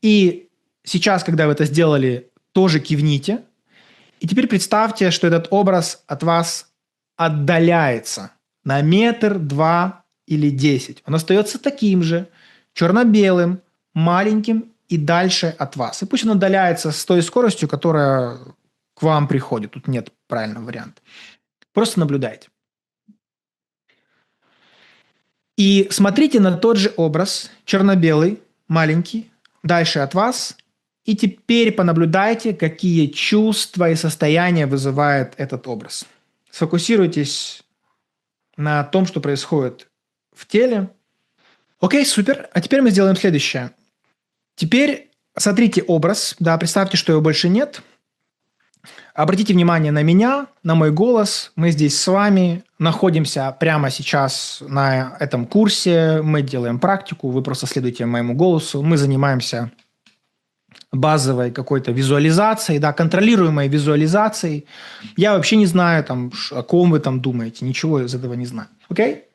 И сейчас, когда вы это сделали, тоже кивните. И теперь представьте, что этот образ от вас отдаляется на метр, 2 или 10. Он остается таким же, черно-белым, маленьким и дальше от вас. И пусть он отдаляется с той скоростью, которая к вам приходит. Тут нет правильного варианта. Просто наблюдайте. И смотрите на тот же образ, черно-белый, маленький, дальше от вас. И теперь понаблюдайте, какие чувства и состояния вызывает этот образ. Сфокусируйтесь на том, что происходит в теле. Окей, супер. А теперь мы сделаем следующее. Теперь смотрите образ, да, представьте, что его больше нет. Обратите внимание на меня, на мой голос. Мы здесь с вами находимся прямо сейчас на этом курсе. Мы делаем практику, вы просто следуйте моему голосу. Мы занимаемся базовой какой-то визуализацией, да, контролируемой визуализацией. Я вообще не знаю, там, о ком вы там думаете, ничего из этого не знаю. Окей?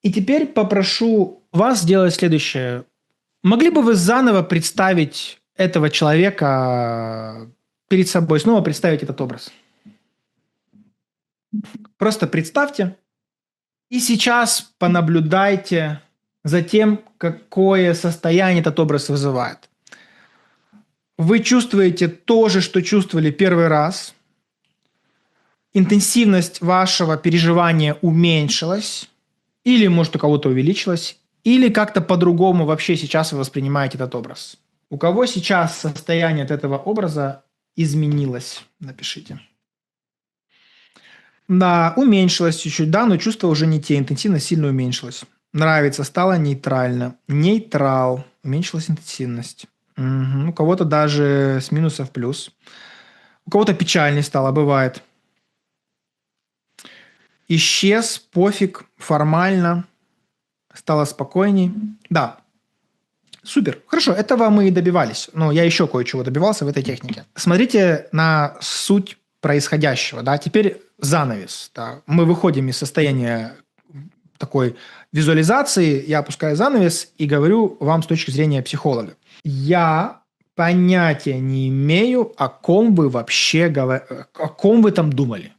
И теперь попрошу вас сделать следующее. Могли бы вы заново представить этого человека перед собой, снова представить этот образ? Просто представьте и сейчас понаблюдайте за тем, какое состояние этот образ вызывает. Вы чувствуете то же, что чувствовали первый раз. Интенсивность вашего переживания уменьшилась, или, может, у кого-то увеличилась, или как-то по-другому вообще сейчас вы воспринимаете этот образ. У кого сейчас состояние от этого образа изменилось? Напишите. Да, уменьшилось чуть-чуть, да, но чувства уже не те, интенсивность сильно уменьшилась. Нравится, стало нейтрально. Нейтрал, уменьшилась интенсивность. Мгм. У кого-то даже с минуса в плюс. У кого-то печальнее стало, бывает. Исчез, пофиг, формально, стало спокойней. Да, супер, хорошо, этого мы и добивались. Но я еще кое-чего добивался в этой технике. Смотрите на суть происходящего. Да? Теперь занавес. Да? Мы выходим из состояния такой визуализации, я опускаю занавес и говорю вам с точки зрения психолога. Я понятия не имею, о ком вы вообще о ком вы там думали.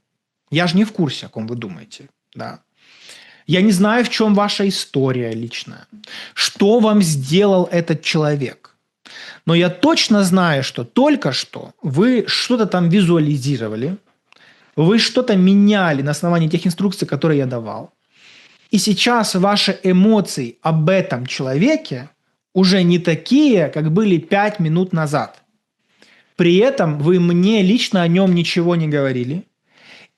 Я же не в курсе, о ком вы думаете. Да. Я не знаю, в чем ваша история личная. Что вам сделал этот человек. Но я точно знаю, что только что вы что-то там визуализировали, вы что-то меняли на основании тех инструкций, которые я давал. И сейчас ваши эмоции об этом человеке уже не такие, как были 5 минут назад. При этом вы мне лично о нем ничего не говорили.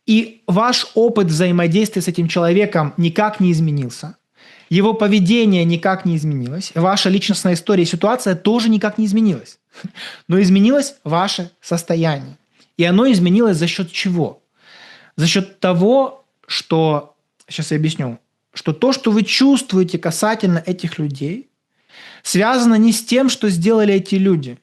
И ваш опыт взаимодействия с этим человеком никак не изменился. Его поведение никак не изменилось. Ваша личностная история и ситуация тоже никак не изменилась. Но изменилось ваше состояние. И оно изменилось за счет чего? За счет того, что, сейчас я объясню, что то, что вы чувствуете касательно этих людей, связано не с тем, что сделали эти люди,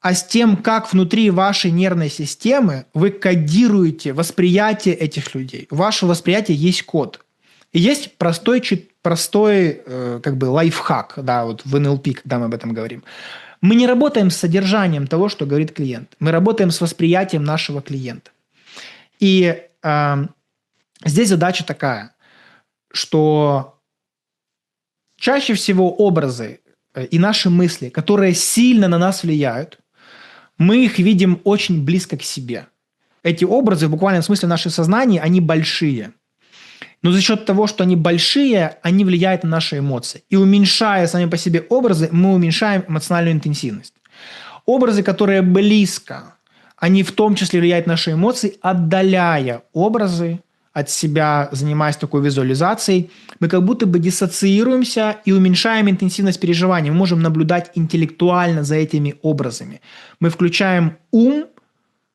а с тем, как внутри вашей нервной системы вы кодируете восприятие этих людей. У вашего восприятия есть код. И есть простой как бы лайфхак, да, вот в НЛП, когда мы об этом говорим. Мы не работаем с содержанием того, что говорит клиент. Мы работаем с восприятием нашего клиента. И здесь задача такая, что чаще всего образы и наши мысли, которые сильно на нас влияют, мы их видим очень близко к себе. Эти образы в буквальном смысле в нашем сознании, они большие. Но за счет того, что они большие, они влияют на наши эмоции. И уменьшая сами по себе образы, мы уменьшаем эмоциональную интенсивность. Образы, которые близко, они в том числе влияют на наши эмоции, отдаляя образы от себя, занимаясь такой визуализацией, мы как будто бы диссоциируемся и уменьшаем интенсивность переживаний. Мы можем наблюдать интеллектуально за этими образами. Мы включаем ум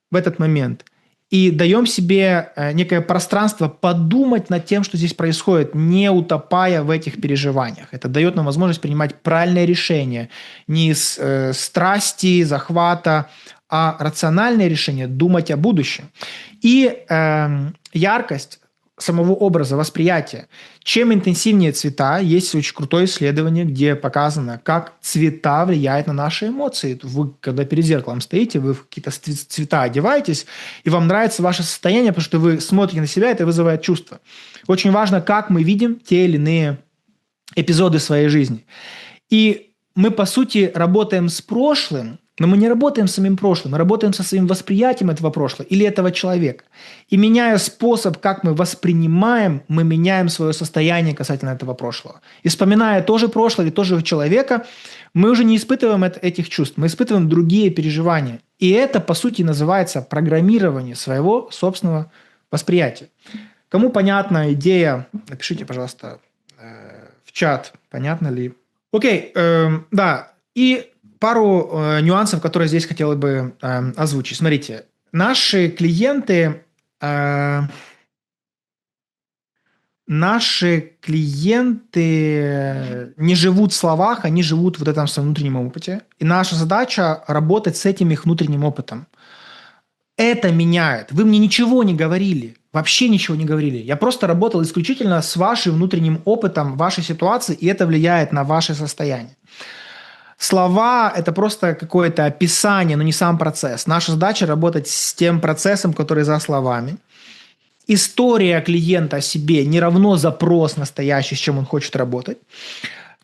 в этот момент и даем себе некое пространство подумать над тем, что здесь происходит, не утопая в этих переживаниях. Это дает нам возможность принимать правильные решения, не из страсти, захвата, а рациональное решение думать о будущем. И яркость самого образа, восприятия. Чем интенсивнее цвета, есть очень крутое исследование, где показано, как цвета влияют на наши эмоции. Вы, когда перед зеркалом стоите, вы в какие-то цвета одеваетесь, и вам нравится ваше состояние, потому что вы смотрите на себя, это вызывает чувство. Очень важно, как мы видим те или иные эпизоды своей жизни. И мы, по сути, работаем с прошлым, но мы не работаем с самим прошлым, мы работаем со своим восприятием этого прошлого или этого человека. И меняя способ, как мы воспринимаем, мы меняем свое состояние касательно этого прошлого. И вспоминая тоже прошлое или тоже человека, мы уже не испытываем этих чувств, мы испытываем другие переживания. И это, по сути, называется программирование своего собственного восприятия. Кому понятна идея, напишите, пожалуйста, в чат, понятно ли? Окей, да, и пару нюансов, которые здесь хотел бы озвучить. Смотрите, наши клиенты, э, не живут в словах, они живут в вот этом своем внутреннем опыте. И наша задача работать с этим их внутренним опытом. Это меняет. Вы мне ничего не говорили, вообще ничего не говорили. Я просто работал исключительно с вашим внутренним опытом вашей ситуации, и это влияет на ваше состояние. Слова – это просто какое-то описание, но не сам процесс. Наша задача – работать с тем процессом, который за словами. История клиента о себе не равно запрос настоящий, с чем он хочет работать.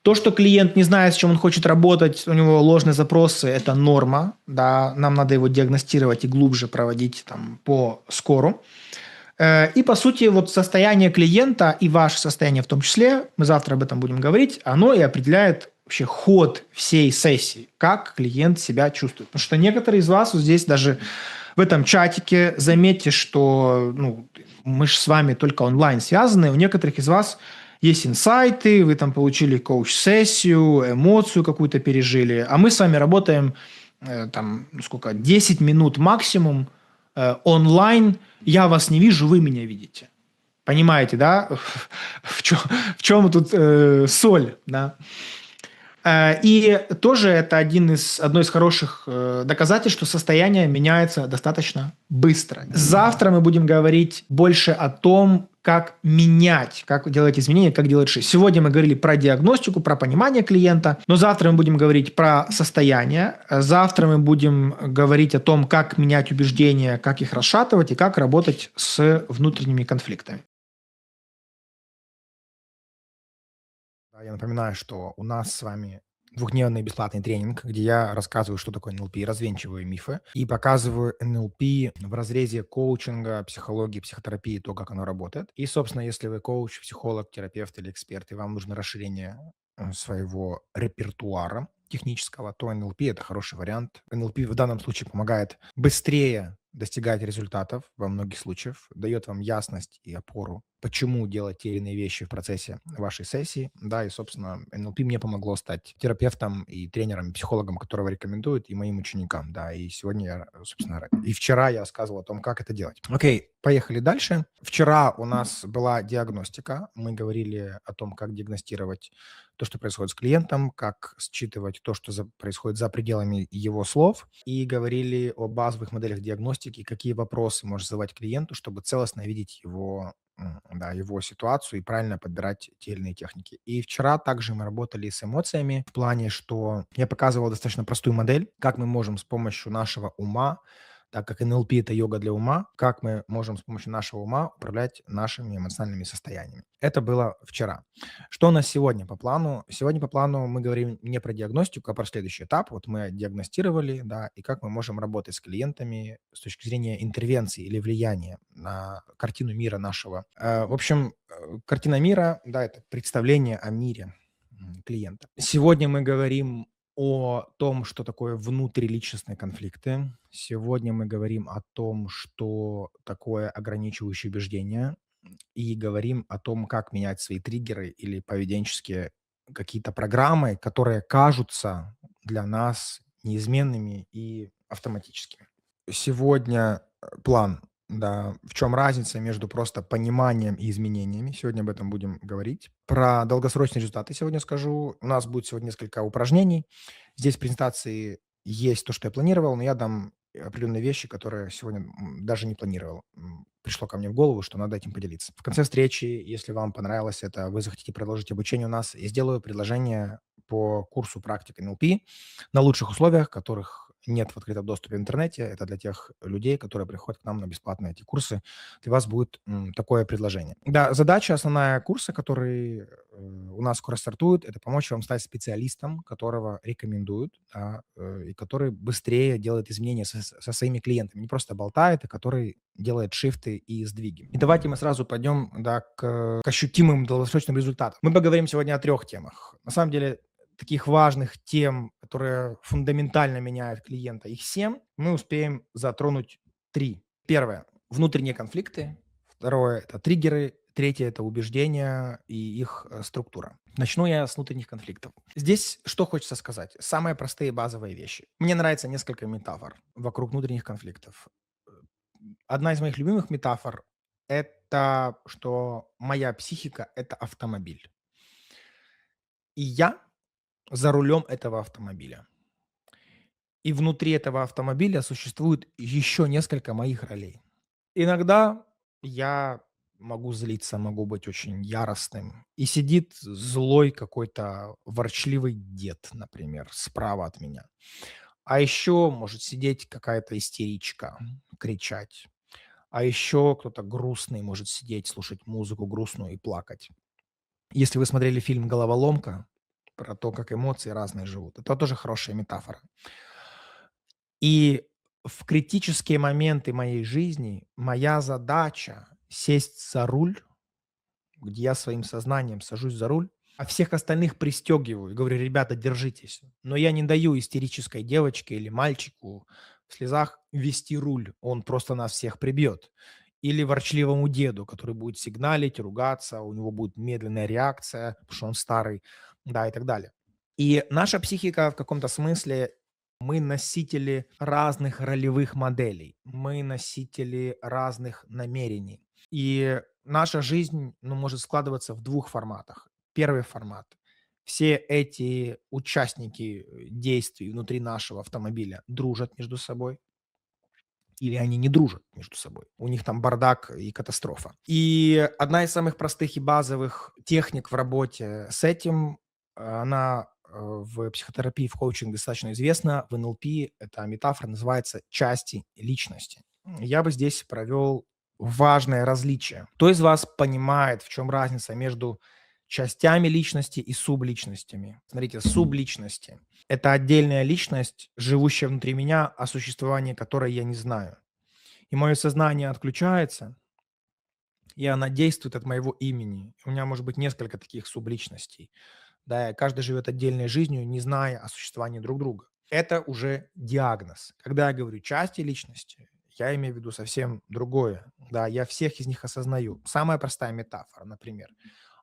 То, что клиент не знает, с чем он хочет работать, у него ложные запросы – это норма. Да? Нам надо его диагностировать и глубже проводить там, по скору. И, по сути, вот состояние клиента и ваше состояние в том числе, мы завтра об этом будем говорить, оно и определяет вообще ход всей сессии, как клиент себя чувствует. Потому что некоторые из вас вот здесь даже в этом чатике, заметьте, что мы же с вами только онлайн связаны, у некоторых из вас есть инсайты, вы там получили коуч-сессию, эмоцию какую-то пережили, а мы с вами работаем 10 минут максимум онлайн, я вас не вижу, вы меня видите. Понимаете, да? В чем тут соль, да? И тоже это одно из хороших доказательств, что состояние меняется достаточно быстро. Завтра мы будем говорить больше о том, как менять, как делать изменения, как делать шире. Сегодня мы говорили про диагностику, про понимание клиента, но завтра мы будем говорить про состояние. Завтра мы будем говорить о том, как менять убеждения, как их расшатывать и как работать с внутренними конфликтами. Я напоминаю, что у нас с вами двухдневный бесплатный тренинг, где я рассказываю, что такое НЛП, развенчиваю мифы и показываю НЛП в разрезе коучинга, психологии, психотерапии, то, как оно работает. И, собственно, если вы коуч, психолог, терапевт или эксперт, и вам нужно расширение своего репертуара технического, то НЛП – это хороший вариант. НЛП в данном случае помогает быстрее достигать результатов во многих случаях, дает вам ясность и опору, почему делать те или иные вещи в процессе вашей сессии. Да, и, собственно, НЛП мне помогло стать терапевтом и тренером, и психологом, которого рекомендуют, и моим ученикам. Да, и сегодня я, собственно, и вчера я рассказывал о том, как это делать. Окей, поехали дальше. Вчера у нас была диагностика. Мы говорили о том, как диагностировать то, что происходит с клиентом, как считывать то, что происходит за пределами его слов, и говорили о базовых моделях диагностики, какие вопросы можно задавать клиенту, чтобы целостно видеть его ситуацию и правильно подбирать те или иные техники. И вчера также мы работали с эмоциями в плане, что я показывал достаточно простую модель, как мы можем с помощью нашего ума, так как НЛП – это йога для ума, как мы можем с помощью нашего ума управлять нашими эмоциональными состояниями. Это было вчера. Что у нас сегодня по плану? Сегодня по плану мы говорим не про диагностику, а про следующий этап. Вот мы диагностировали, да, и как мы можем работать с клиентами с точки зрения интервенции или влияния на картину мира нашего. В общем, картина мира, да, это представление о мире клиента. Сегодня мы говорим о том, что такое внутриличностные конфликты. Сегодня мы говорим о том, что такое ограничивающие убеждения, и говорим о том, как менять свои триггеры или поведенческие какие-то программы, которые кажутся для нас неизменными и автоматическими. Сегодня план, да, в чем разница между просто пониманием и изменениями. Сегодня об этом будем говорить. Про долгосрочные результаты сегодня скажу. У нас будет сегодня несколько упражнений. Здесь в презентации есть то, что я планировал, но я дам определенные вещи, которые сегодня даже не планировал. Пришло ко мне в голову, что надо этим поделиться. В конце встречи, если вам понравилось это, вы захотите продолжить обучение у нас, я сделаю предложение по курсу «Практика НЛП» на лучших условиях, которых нет в открытом доступе в интернете. Это для тех людей, которые приходят к нам на бесплатные эти курсы. Для вас будет такое предложение. Да, задача основная курса, который у нас скоро стартует, это помочь вам стать специалистом, которого рекомендуют, и который быстрее делает изменения со своими клиентами. Не просто болтает, а который делает шифты и сдвиги. И давайте мы сразу пойдем к ощутимым долгосрочным результатам. Мы поговорим сегодня о 3 темах. На самом деле, таких важных тем, которые фундаментально меняют клиента, их 7, мы успеем затронуть 3. Первое – внутренние конфликты. Второе – это триггеры. Третье – это убеждения и их структура. Начну я с внутренних конфликтов. Здесь что хочется сказать? Самые простые базовые вещи. Мне нравится несколько метафор вокруг внутренних конфликтов. Э, Одна из моих любимых метафор– это что моя психика– это автомобиль. И я за рулем этого автомобиля. И внутри этого автомобиля существует еще несколько моих ролей. Иногда я могу злиться, могу быть очень яростным. И сидит злой какой-то ворчливый дед, например, справа от меня. А еще может сидеть какая-то истеричка, кричать. А еще кто-то грустный может сидеть, слушать музыку грустную и плакать. Если вы смотрели фильм «Головоломка», про то, как эмоции разные живут, это тоже хорошая метафора. И в критические моменты моей жизни моя задача сесть за руль, где я своим сознанием сажусь за руль, а всех остальных пристегиваю и говорю: ребята, держитесь. Но я не даю истерической девочке или мальчику в слезах вести руль, он просто нас всех прибьет. Или ворчливому деду, который будет сигналить, ругаться, у него будет медленная реакция, потому что он старый, да, и так далее. И наша психика в каком-то смысле мы носители разных ролевых моделей, мы носители разных намерений. И наша жизнь, ну, может складываться в двух форматах. Первый формат. Все эти участники действий внутри нашего автомобиля дружат между собой, или они не дружат между собой. У них там бардак и катастрофа. И одна из самых простых и базовых техник в работе с этим, она в психотерапии, в коучинге достаточно известна. В НЛП эта метафора называется «части личности». Я бы здесь провел важное различие. Кто из вас понимает, в чем разница между частями личности и субличностями? Смотрите, субличности– это отдельная личность, живущая внутри меня, о существовании которой я не знаю. И мое сознание отключается, и она действует от моего имени. У меня может быть несколько таких субличностей. Да, и каждый живет отдельной жизнью, не зная о существовании друг друга. Это уже диагноз. Когда я говорю части личности, я имею в виду совсем другое. Да, я всех из них осознаю. Самая простая метафора, например.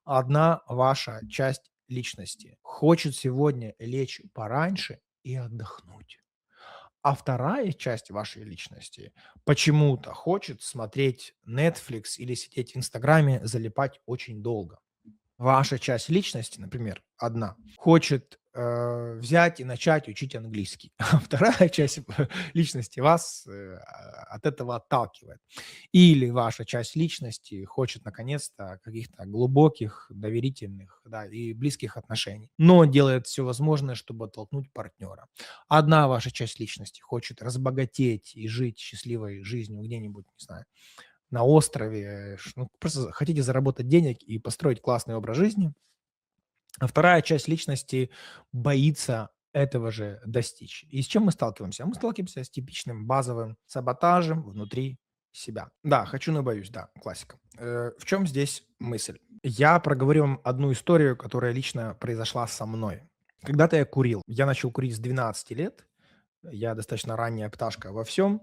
Одна ваша часть личности хочет сегодня лечь пораньше и отдохнуть. А вторая часть вашей личности почему-то хочет смотреть Netflix или сидеть в "Инстаграме", залипать очень долго. Ваша часть личности, например, одна, хочет, взять и начать учить английский, а вторая часть личности вас, от этого отталкивает. Или ваша часть личности хочет наконец-то каких-то глубоких, доверительных, да, и близких отношений, но делает все возможное, чтобы оттолкнуть партнера. Одна ваша часть личности хочет разбогатеть и жить счастливой жизнью где-нибудь, не знаю, на острове, ну, просто хотите заработать денег и построить классный образ жизни, а вторая часть личности боится этого же достичь. И с чем мы сталкиваемся? Мы сталкиваемся с типичным базовым саботажем внутри себя. Да, хочу, но боюсь, да, классика. В чем здесь мысль? Я проговорю вам одну историю, которая лично произошла со мной. Когда-то я курил. Я начал курить с 12 лет. Я достаточно ранняя пташка во всем.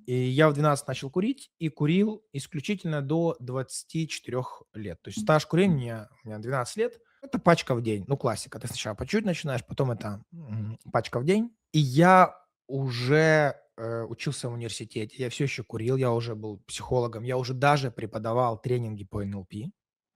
И я в 12 начал курить и курил исключительно до 24 лет. То есть стаж курения у меня 12 лет. Это пачка в день. Ну, классика. Ты сначала по чуть начинаешь, потом это пачка в день. И я уже учился в университете, я все еще курил, я уже был психологом, я уже даже преподавал тренинги по НЛП.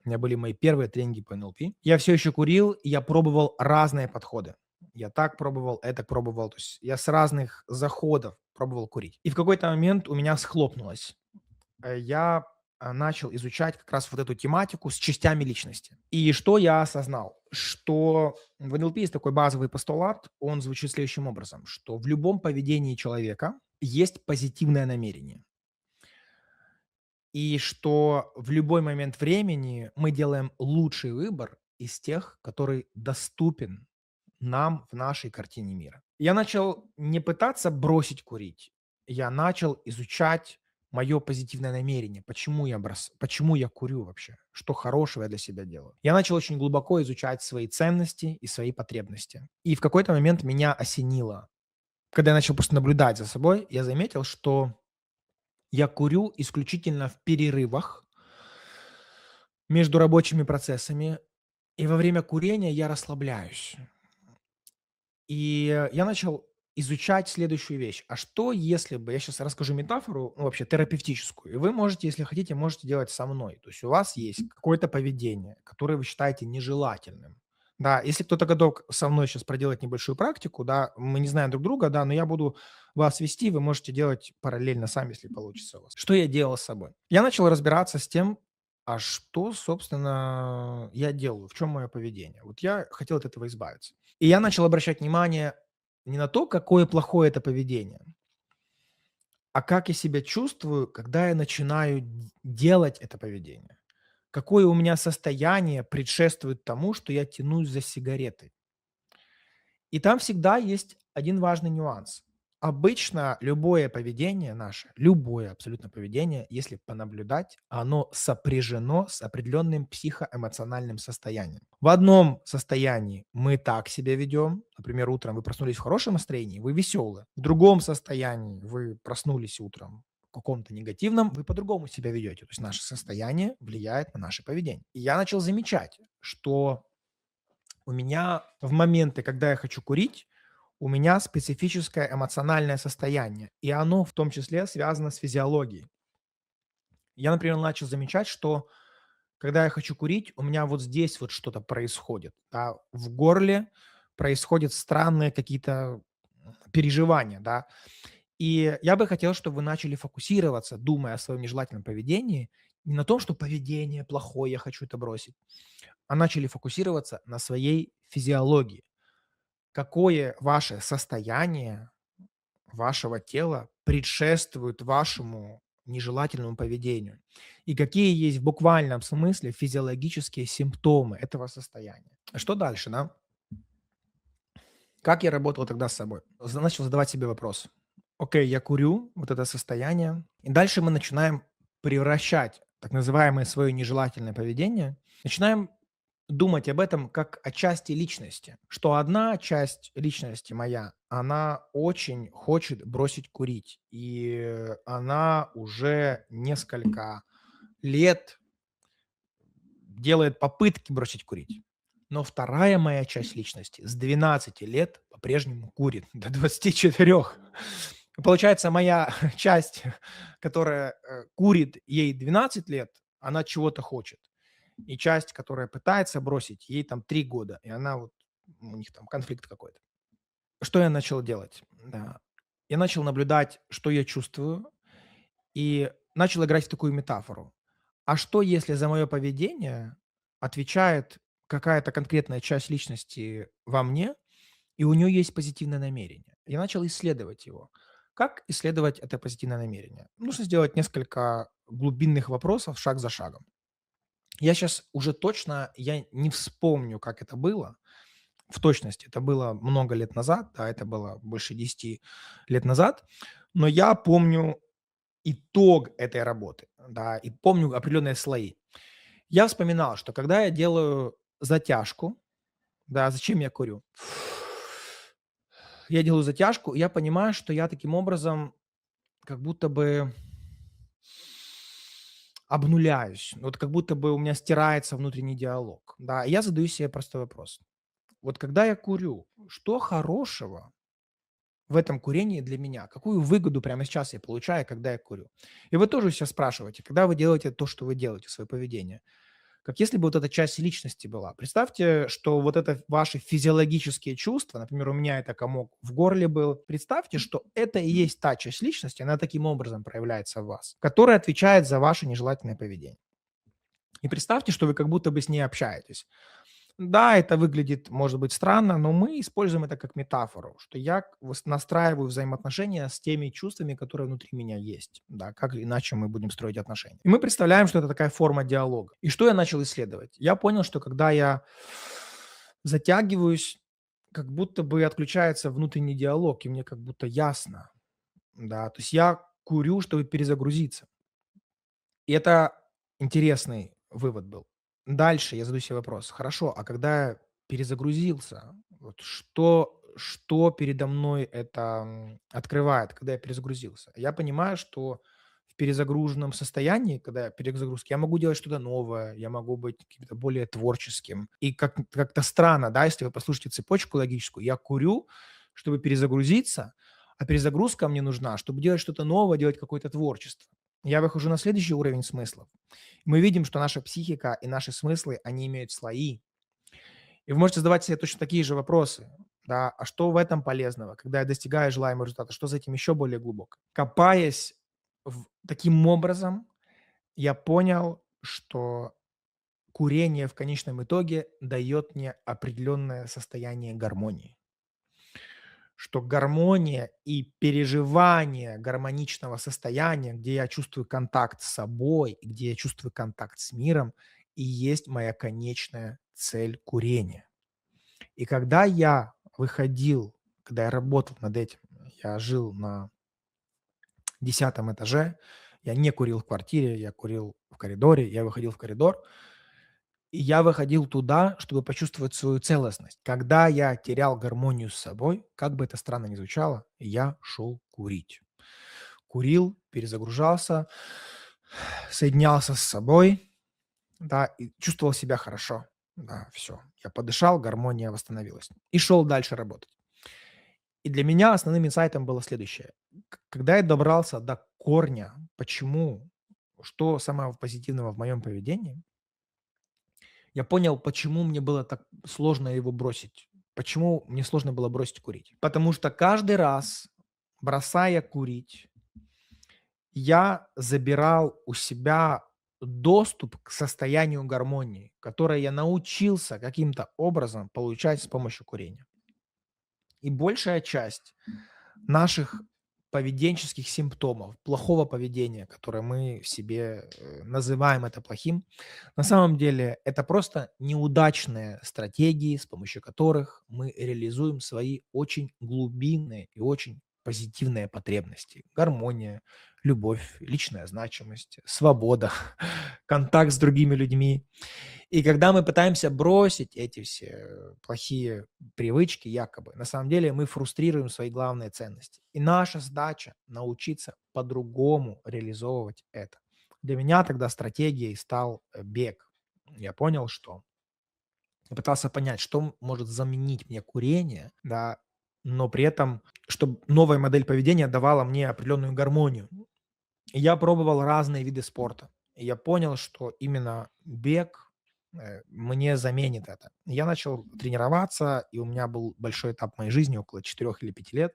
У меня были мои первые тренинги по НЛП. Я все еще курил, и я пробовал разные подходы. Я так пробовал, это пробовал. То есть я с разных заходов пробовал курить. И в какой-то момент у меня схлопнулось. Я начал изучать как раз вот эту тематику с частями личности. И что я осознал? Что в НЛП есть такой базовый постулат, он звучит следующим образом, что в любом поведении человека есть позитивное намерение. И что в любой момент времени мы делаем лучший выбор из тех, который доступен нам в нашей картине мира. Я начал не пытаться бросить курить, я начал изучать мое позитивное намерение, почему я курю вообще, что хорошего я для себя делаю. Я начал очень глубоко изучать свои ценности и свои потребности. И в какой-то момент меня осенило. Когда я начал просто наблюдать за собой, я заметил, что я курю исключительно в перерывах между рабочими процессами, И во время курения я расслабляюсь. И я начал изучать следующую вещь. А что, если бы я сейчас расскажу метафору, ну, вообще терапевтическую, и вы можете, если хотите, можете делать со мной. То есть у вас есть какое-то поведение, которое вы считаете нежелательным. Да, если кто-то готов со мной сейчас проделать небольшую практику, да, мы не знаем друг друга, да, но я буду вас вести, вы можете делать параллельно сами, если получится у вас. Что я делал с собой? Я начал разбираться с тем, а что, собственно, я делаю, в чем мое поведение. Вот я хотел от этого избавиться. И я начал обращать внимание не на то, какое плохое это поведение, а как я себя чувствую, когда я начинаю делать это поведение. Какое у меня состояние предшествует тому, что я тянусь за сигаретой. И там всегда есть один важный нюанс. Обычно любое поведение наше, любое абсолютно поведение, если понаблюдать, оно сопряжено с определенным психоэмоциональным состоянием. В одном состоянии мы так себя ведем, например, утром вы проснулись в хорошем настроении, вы веселы. В другом состоянии вы проснулись утром в каком-то негативном, вы по-другому себя ведете. То есть наше состояние влияет на наше поведение. И я начал замечать, что у меня в моменты, когда я хочу курить, у меня специфическое эмоциональное состояние, и оно в том числе связано с физиологией. Я, например, начал замечать, что когда я хочу курить, у меня вот здесь вот что-то происходит, да, в горле происходят странные какие-то переживания, да. И я бы хотел, чтобы вы начали фокусироваться, думая о своем нежелательном поведении, не на том, что поведение плохое, я хочу это бросить, а начали фокусироваться на своей физиологии. Какое ваше состояние вашего тела предшествует вашему нежелательному поведению? И какие есть в буквальном смысле физиологические симптомы этого состояния? Что дальше, да? Как я работал тогда с собой? Начал задавать себе вопрос. Окей, я курю, вот это состояние. И дальше мы начинаем превращать так называемое свое нежелательное поведение, начинаем думать об этом как о части личности, что одна часть личности моя, она очень хочет бросить курить, и она уже несколько лет делает попытки бросить курить. Но вторая моя часть личности с 12 лет по-прежнему курит до 24. Получается, моя часть, которая курит, ей 12 лет, она чего-то хочет. И часть, которая пытается бросить, ей там 3 года, и она вот, у них там конфликт какой-то. Что я начал делать? Да. Я начал наблюдать, что я чувствую, и начал играть в такую метафору. А что, если за мое поведение отвечает какая-то конкретная часть личности во мне, и у нее есть позитивное намерение? Я начал исследовать его. Как исследовать это позитивное намерение? Нужно сделать несколько глубинных вопросов шаг за шагом. Я сейчас уже точно, я не вспомню, как это было, в точности. Это было много лет назад, да, это было больше 10 лет назад, но я помню итог этой работы, да, и помню определенные слои. Я вспоминал, что когда я делаю затяжку, да, зачем я курю? Я делаю затяжку, и я понимаю, что я таким образом как будто бы обнуляюсь. Вот как будто бы у меня стирается внутренний диалог. Да, и я задаю себе простой вопрос. Вот когда я курю, что хорошего в этом курении для меня? Какую выгоду прямо сейчас я получаю, когда я курю? И вы тоже себя спрашиваете, когда вы делаете то, что вы делаете, свое поведение, как если бы вот эта часть личности была. Представьте, что вот это ваши физиологические чувства, например, у меня это комок в горле был, представьте, что это и есть та часть личности, она таким образом проявляется в вас, которая отвечает за ваше нежелательное поведение. И представьте, что вы как будто бы с ней общаетесь. Да, это выглядит, может быть, странно, но мы используем это как метафору, что я настраиваю взаимоотношения с теми чувствами, которые внутри меня есть. Да, как иначе мы будем строить отношения. И мы представляем, что это такая форма диалога. И что я начал исследовать? Я понял, что когда я затягиваюсь, как будто бы отключается внутренний диалог, и мне как будто ясно. Да, то есть я курю, чтобы перезагрузиться. И это интересный вывод был. Дальше я задаю себе вопрос: хорошо, а когда я перезагрузился, вот что передо мной это, открывает, когда я перезагрузился? Я понимаю, что в перезагруженном состоянии, когда я перезагрузки, я могу делать что-то новое, я могу быть каким-то более творческим. И как-то странно, да, если вы послушаете цепочку логическую, я курю, чтобы перезагрузиться, а перезагрузка мне нужна, чтобы делать что-то новое, делать какое-то творчество. Я выхожу на следующий уровень смыслов. Мы видим, что наша психика и наши смыслы, они имеют слои. И вы можете задавать себе точно такие же вопросы. Да, а что в этом полезного? Когда я достигаю желаемого результата, что за этим еще более глубоко? Копаясь таким образом, я понял, что курение в конечном итоге дает мне определенное состояние гармонии. Что гармония и переживание гармоничного состояния, где я чувствую контакт с собой, и где я чувствую контакт с миром, и есть моя конечная цель курения. И когда я выходил, когда я работал над этим, я жил на 10 этаже, я не курил в квартире, я курил в коридоре, я выходил в коридор, и я выходил туда, чтобы почувствовать свою целостность. Когда я терял гармонию с собой, как бы это странно ни звучало, я шел курить. Курил, перезагружался, соединялся с собой, да, и чувствовал себя хорошо. Да, все. Я подышал, гармония восстановилась. И шел дальше работать. И для меня основным инсайтом было следующее. Когда я добрался до корня, почему, что самого позитивного в моем поведении, я понял, почему мне было так сложно его бросить. Почему мне сложно было бросить курить. Потому что каждый раз, бросая курить, я забирал у себя доступ к состоянию гармонии, которое я научился каким-то образом получать с помощью курения. И большая часть наших поведенческих симптомов, плохого поведения, которое мы в себе называем это плохим, на самом деле это просто неудачные стратегии, с помощью которых мы реализуем свои очень глубинные и очень позитивные потребности. Гармония, любовь, личная значимость, свобода, контакт с другими людьми. И когда мы пытаемся бросить эти все плохие привычки якобы, на самом деле мы фрустрируем свои главные ценности. И наша задача научиться по-другому реализовывать это. Для меня тогда стратегией стал бег. Я понял, что я пытался понять, что может заменить мне курение, да, но при этом, чтобы новая модель поведения давала мне определенную гармонию. И я пробовал разные виды спорта. И я понял, что именно бег мне заменит это. Я начал тренироваться, и у меня был большой этап моей жизни, около 4 или 5 лет,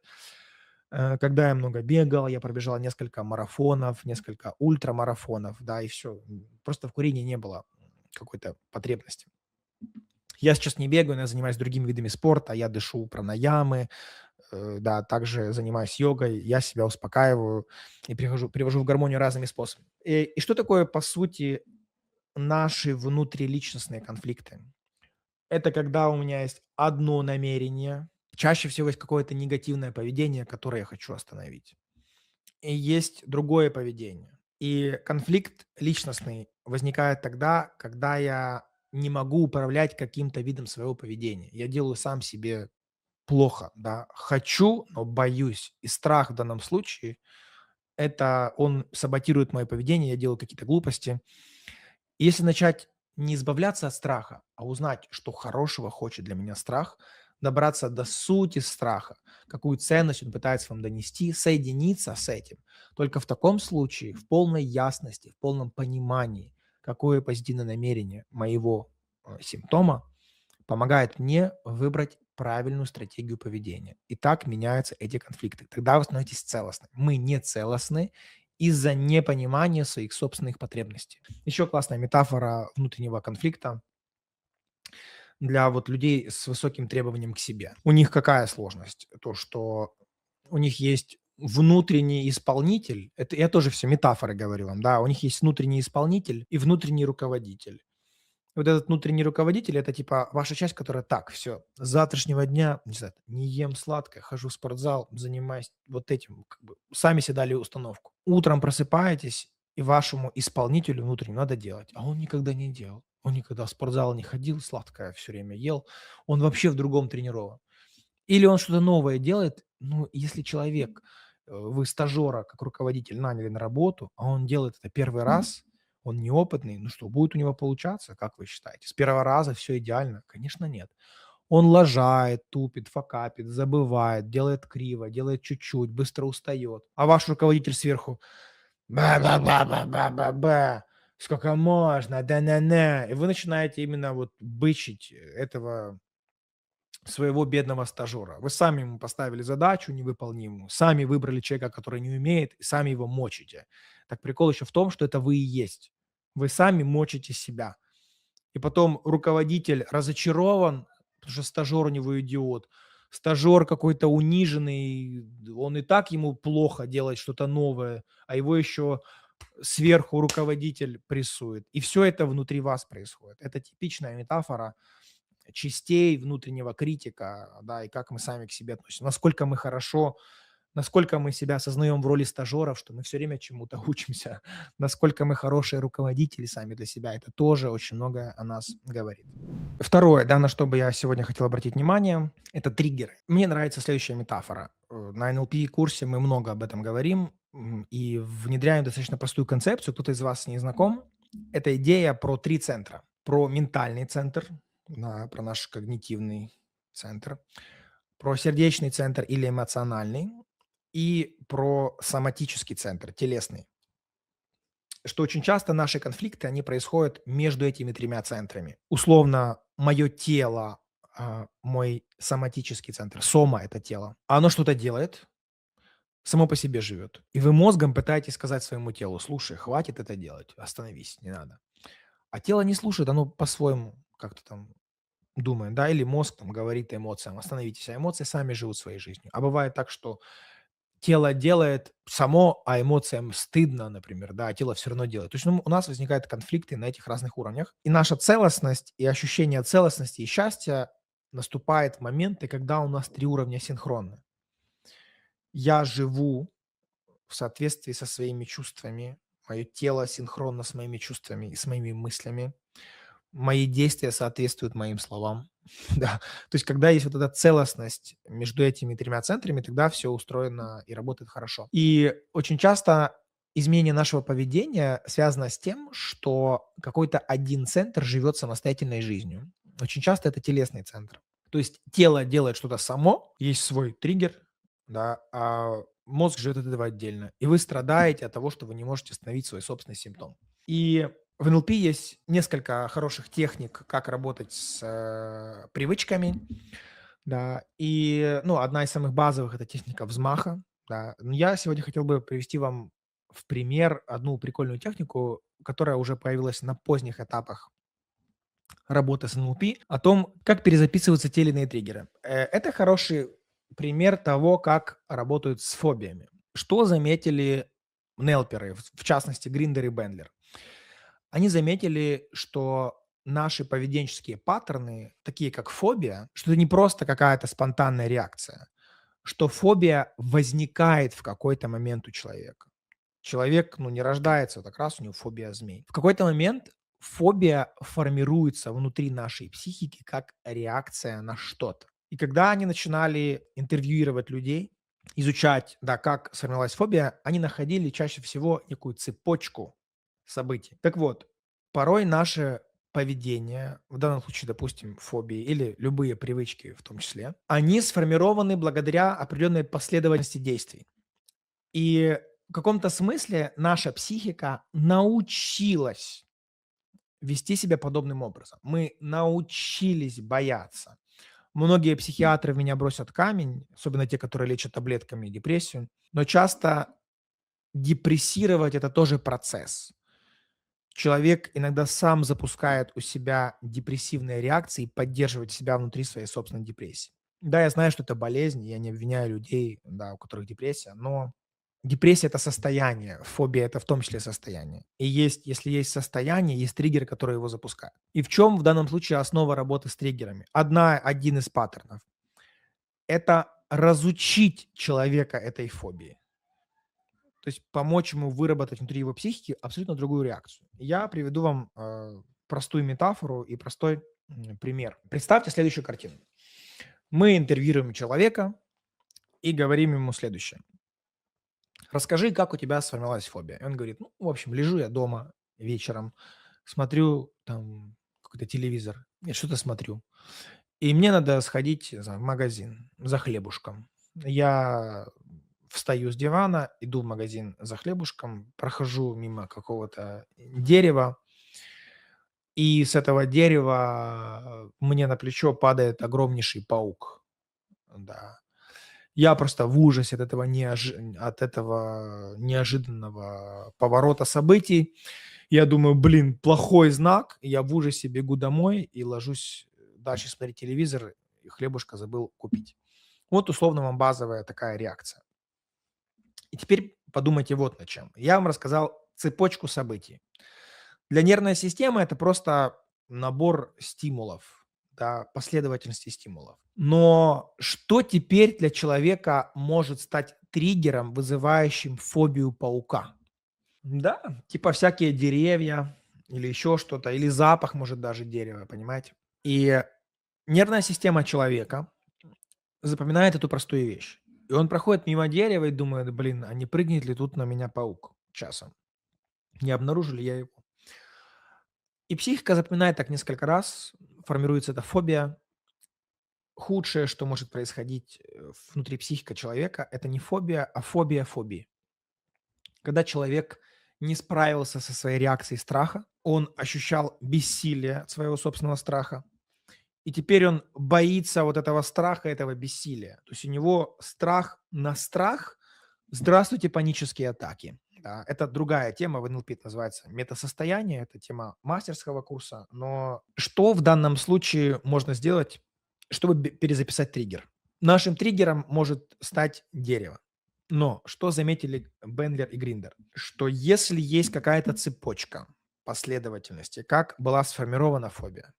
когда я много бегал, я пробежал несколько марафонов, несколько ультрамарафонов, да, и все. Просто в курении не было какой-то потребности. Я сейчас не бегаю, но я занимаюсь другими видами спорта, я дышу пранаямы, да, также занимаюсь йогой, я себя успокаиваю и привожу в гармонию разными способами. И что такое, по сути, наши внутриличностные конфликты? Это когда у меня есть одно намерение, чаще всего есть какое-то негативное поведение, которое я хочу остановить. И есть другое поведение. И конфликт личностный возникает тогда, когда я не могу управлять каким-то видом своего поведения. Я делаю сам себе плохо, да. Хочу, но боюсь. И страх в данном случае — это он саботирует мое поведение, я делаю какие-то глупости. И если начать не избавляться от страха, а узнать, что хорошего хочет для меня страх, добраться до сути страха, какую ценность он пытается вам донести, соединиться с этим. Только в таком случае, в полной ясности, в полном понимании, какое позитивное намерение моего симптома, помогает мне выбрать правильную стратегию поведения. И так меняются эти конфликты. Тогда вы становитесь целостны. Мы не целостны из-за непонимания своих собственных потребностей. Еще классная метафора внутреннего конфликта для вот людей с высоким требованием к себе. У них какая сложность? То, что у них есть внутренний исполнитель, это я тоже все метафоры говорю вам, да, у них есть внутренний исполнитель и внутренний руководитель. Вот этот внутренний руководитель — это типа ваша часть, которая: так, все, с завтрашнего дня, не знаю, не ем сладкое, хожу в спортзал, занимаюсь вот этим, как бы сами себе дали установку. Утром просыпаетесь, и вашему исполнителю внутреннему надо делать, а он никогда не делал. Он никогда в спортзал не ходил, сладкое все время ел, он вообще в другом тренирован. Или он что-то новое делает. Ну, если человек вы стажера как руководитель наняли на работу, а он делает это первый раз, он неопытный, ну что, будет у него получаться, как вы считаете? С первого раза все идеально? Конечно, нет. Он лажает, тупит, факапит, забывает, делает криво, делает чуть-чуть, быстро устает. А ваш руководитель сверху: ба-ба-ба-ба-ба-ба-ба, сколько можно, да-на-на. И вы начинаете именно вот бычить этого своего бедного стажера. Вы сами ему поставили задачу невыполнимую, сами выбрали человека, который не умеет, и сами его мочите. Так прикол еще в том, что это вы и есть. Вы сами мочите себя. И потом руководитель разочарован, потому что стажер у него идиот. Стажер какой-то униженный, он и так ему плохо делать что-то новое, а его еще сверху руководитель прессует. И все это внутри вас происходит. Это типичная метафора частей внутреннего критика, да, и как мы сами к себе относимся. Насколько мы хорошо, насколько мы себя осознаем в роли стажеров, что мы все время чему-то учимся, насколько мы хорошие руководители сами для себя. Это тоже очень многое о нас говорит. Второе, да, на что бы я сегодня хотел обратить внимание, это триггеры. Мне нравится следующая метафора. На NLP-курсе мы много об этом говорим и внедряем достаточно простую концепцию. Кто-то из вас не знаком. Это идея про 3 центра. Про ментальный центр, да, про наш когнитивный центр, про сердечный центр или эмоциональный и про соматический центр, телесный. Что очень часто наши конфликты, они происходят между этими 3 центрами. Условно, мое тело, мой соматический центр, сома– это тело, оно что-то делает, само по себе живет. И вы мозгом пытаетесь сказать своему телу: слушай, хватит это делать, остановись, не надо. А тело не слушает, оно по-своему как-то там думает, да, или мозг там говорит эмоциям: остановитесь, а эмоции сами живут своей жизнью. А бывает так, что тело делает само, а эмоциям стыдно, например, да, а тело все равно делает. То есть, ну, у нас возникают конфликты на этих разных уровнях. И наша целостность, и ощущение целостности и счастья наступает в моменты, когда у нас 3 уровня синхронны. Я живу в соответствии со своими чувствами, мое тело синхронно с моими чувствами и с моими мыслями. Мои действия соответствуют моим словам. Да. То есть, когда есть вот эта целостность между этими 3 центрами, тогда все устроено и работает хорошо. И очень часто изменение нашего поведения связано с тем, что какой-то один центр живет самостоятельной жизнью. Очень часто это телесный центр. То есть тело делает что-то само, есть свой триггер, да, а мозг живет от этого отдельно. И вы страдаете от того, что вы не можете остановить свой собственный симптом. И в НЛП есть несколько хороших техник, как работать с привычками, да. И, ну, одна из самых базовых– это техника взмаха, да. Но я сегодня хотел бы привести вам в пример одну прикольную технику, которая уже появилась на поздних этапах работы с НЛП, о том, как перезаписываются те или иные триггеры. Это хороший пример того, как работают с фобиями. Что заметили нелперы, в частности, Гриндер и Бендлер? Они заметили, что наши поведенческие паттерны, такие как фобия, что это не просто какая-то спонтанная реакция, что фобия возникает в какой-то момент у человека. Человек, ну, не рождается так раз, у него фобия змей. В какой-то момент фобия формируется внутри нашей психики как реакция на что-то. И когда они начинали интервьюировать людей, изучать, да, как сформировалась фобия, они находили чаще всего некую цепочку событий. Так вот, порой наше поведение, в данном случае, допустим, фобии или любые привычки в том числе, они сформированы благодаря определенной последовательности действий. И в каком-то смысле наша психика научилась вести себя подобным образом. Мы научились бояться. Многие психиатры в меня бросят камень, особенно те, которые лечат таблетками депрессию, но часто депрессировать– это тоже процесс. Человек иногда сам запускает у себя депрессивные реакции и поддерживает себя внутри своей собственной депрессии. Да, я знаю, что это болезнь, я не обвиняю людей, да, у которых депрессия, но депрессия– это состояние, фобия– это в том числе состояние. И есть, если есть состояние, есть триггеры, которые его запускают. И в чем в данном случае основа работы с триггерами? Один из паттернов– это разучить человека этой фобии. То есть помочь ему выработать внутри его психики абсолютно другую реакцию. Я приведу вам простую метафору и простой пример. Представьте следующую картину. Мы интервьюируем человека и говорим ему следующее. расскажи, как у тебя сформировалась фобия. И он говорит, ну, в общем, лежу я дома вечером, смотрю там какой-то телевизор, я что-то смотрю. И мне надо сходить, не знаю, в магазин за хлебушком. Я встаю с дивана, иду в магазин за хлебушком, прохожу мимо какого-то дерева, и с этого дерева мне на плечо падает огромнейший паук. Да. Я просто в ужасе от этого неожиданного поворота событий. Я думаю: "Блин, плохой знак". Я в ужасе бегу домой и ложусь дальше смотреть телевизор, и хлебушка забыл купить. Вот условно вам базовая такая реакция. И теперь подумайте вот над чем. Я вам рассказал цепочку событий. Для нервной системы это просто набор стимулов, да, последовательности стимулов. Но что теперь для человека может стать триггером, вызывающим фобию паука? Да, типа всякие деревья или еще что-то, или запах, может, даже дерева, понимаете? И нервная система человека запоминает эту простую вещь. И он проходит мимо дерева и думает: "Блин, а не прыгнет ли тут на меня паук часом? Не обнаружу ли я его?" И психика запоминает так несколько раз, формируется эта фобия. Худшее, что может происходить, внутри психика человека — это не фобия, а фобия фобии. Когда человек не справился со своей реакцией страха, он ощущал бессилие от своего собственного страха, и теперь он боится вот этого страха, этого бессилия. То есть у него страх на страх. Здравствуйте, панические атаки. Да, это другая тема, в НЛП это называется метасостояние, это тема мастерского курса. Но что в данном случае можно сделать, чтобы перезаписать триггер? Нашим триггером может стать дерево. Но что заметили Бендлер и Гриндер? Что если есть какая-то цепочка последовательности, как была сформирована фобия,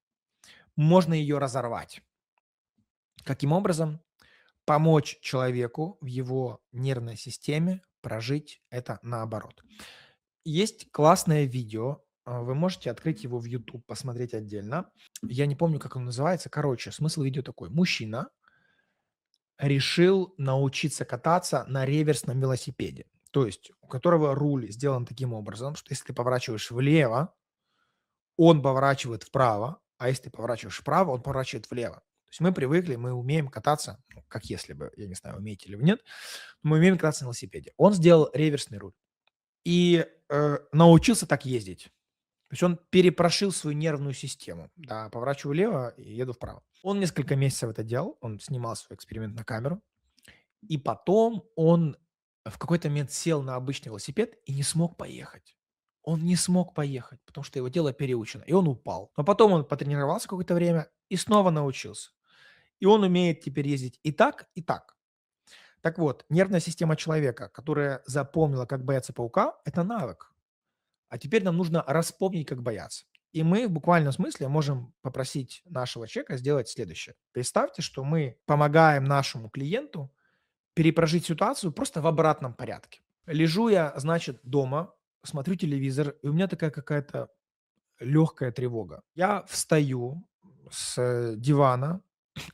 можно ее разорвать. Каким образом? Помочь человеку в его нервной системе прожить это наоборот. Есть классное видео, вы можете открыть его в YouTube, посмотреть отдельно. Я не помню, как оно называется. Короче, смысл видео такой. Мужчина решил научиться кататься на реверсном велосипеде. То есть у которого руль сделан таким образом, что если ты поворачиваешь влево, он поворачивает вправо, а если ты поворачиваешь вправо, он поворачивает влево. То есть мы привыкли, мы умеем кататься, ну, как если бы, я не знаю, умеете ли вы, нет, мы умеем кататься на велосипеде. Он сделал реверсный руль и научился так ездить. То есть он перепрошил свою нервную систему. Да, поворачиваю влево и еду вправо. Он несколько месяцев это делал, он снимал свой эксперимент на камеру, и потом он в какой-то момент сел на обычный велосипед и не смог поехать. Он не смог поехать, потому что его тело переучено, и он упал. Но потом он потренировался какое-то время и снова научился. И он умеет теперь ездить и так, и так. Так вот, нервная система человека, которая запомнила, как бояться паука, это навык. А теперь нам нужно распомнить, как бояться. И мы в буквальном смысле можем попросить нашего человека сделать следующее. Представьте, что мы помогаем нашему клиенту перепрожить ситуацию просто в обратном порядке. Лежу я, значит, дома, смотрю телевизор, и у меня такая какая-то легкая тревога. Я встаю с дивана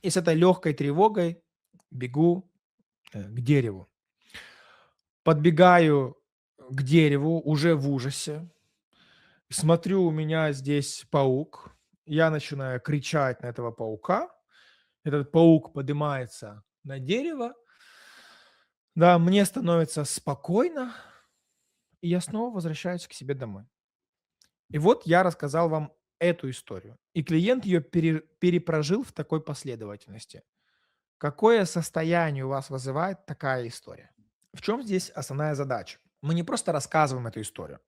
и с этой легкой тревогой бегу к дереву. Подбегаю к дереву уже в ужасе. Смотрю, у меня здесь паук. Я начинаю кричать на этого паука. Этот паук поднимается на дерево. Да, мне становится спокойно, и я снова возвращаюсь к себе домой. И вот я рассказал вам эту историю. И клиент ее перепрожил в такой последовательности. Какое состояние у вас вызывает такая история? В чем здесь основная задача? Мы не просто рассказываем эту историю,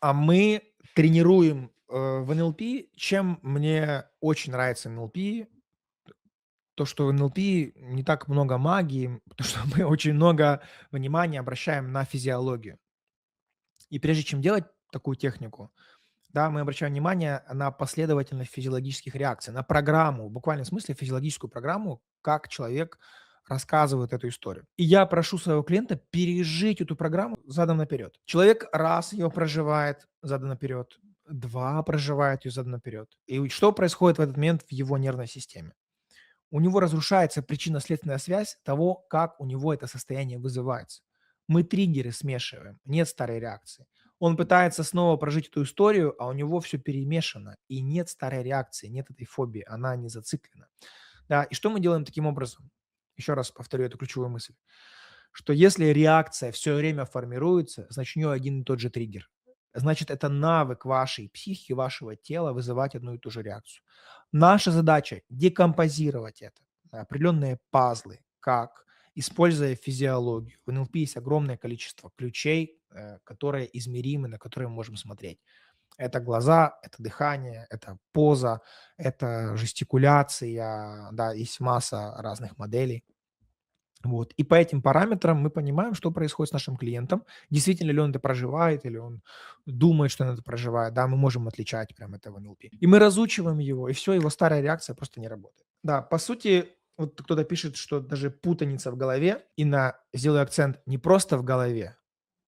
а мы тренируем в НЛП. Чем мне очень нравится НЛП, то, что в НЛП не так много магии, потому что мы очень много внимания обращаем на физиологию. И прежде чем делать такую технику, да, мы обращаем внимание на последовательность физиологических реакций, на программу, в буквальном смысле физиологическую программу, как человек рассказывает эту историю. И я прошу своего клиента пережить эту программу задом наперед. Человек раз ее проживает задом наперед, два проживает ее задом наперед. И что происходит в этот момент в его нервной системе? У него разрушается причинно-следственная связь того, как у него это состояние вызывается. Мы триггеры смешиваем, нет старой реакции. Он пытается снова прожить эту историю, а у него все перемешано, и нет старой реакции, нет этой фобии, она не зациклена. Да, и что мы делаем таким образом? Еще раз повторю эту ключевую мысль, что если реакция все время формируется, значит, у нее один и тот же триггер. Значит, это навык вашей психики, вашего тела вызывать одну и ту же реакцию. Наша задача декомпозировать это на определенные пазлы, как, используя физиологию. В НЛП есть огромное количество ключей, которые измеримы, на которые мы можем смотреть. Это глаза, это дыхание, это поза, это жестикуляция, да, есть масса разных моделей. Вот. И по этим параметрам мы понимаем, что происходит с нашим клиентом. Действительно ли он это проживает, или он думает, что он это проживает. Да, мы можем отличать прям это в НЛП. И мы разучиваем его, и все, его старая реакция просто не работает. Да, по сути, вот кто-то пишет, что даже путаница в голове, и сделаю акцент, не просто в голове,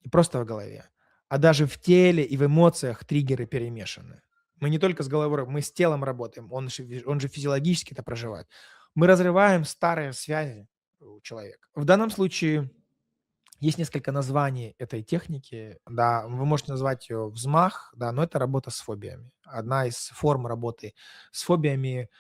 не просто в голове, а даже в теле и в эмоциях триггеры перемешаны. Мы не только с головой, мы с телом работаем, он же физиологически это проживает. Мы разрываем старые связи у человека. В данном случае есть несколько названий этой техники. Да, вы можете назвать ее взмах, да, но это работа с фобиями. Одна из форм работы с фобиями.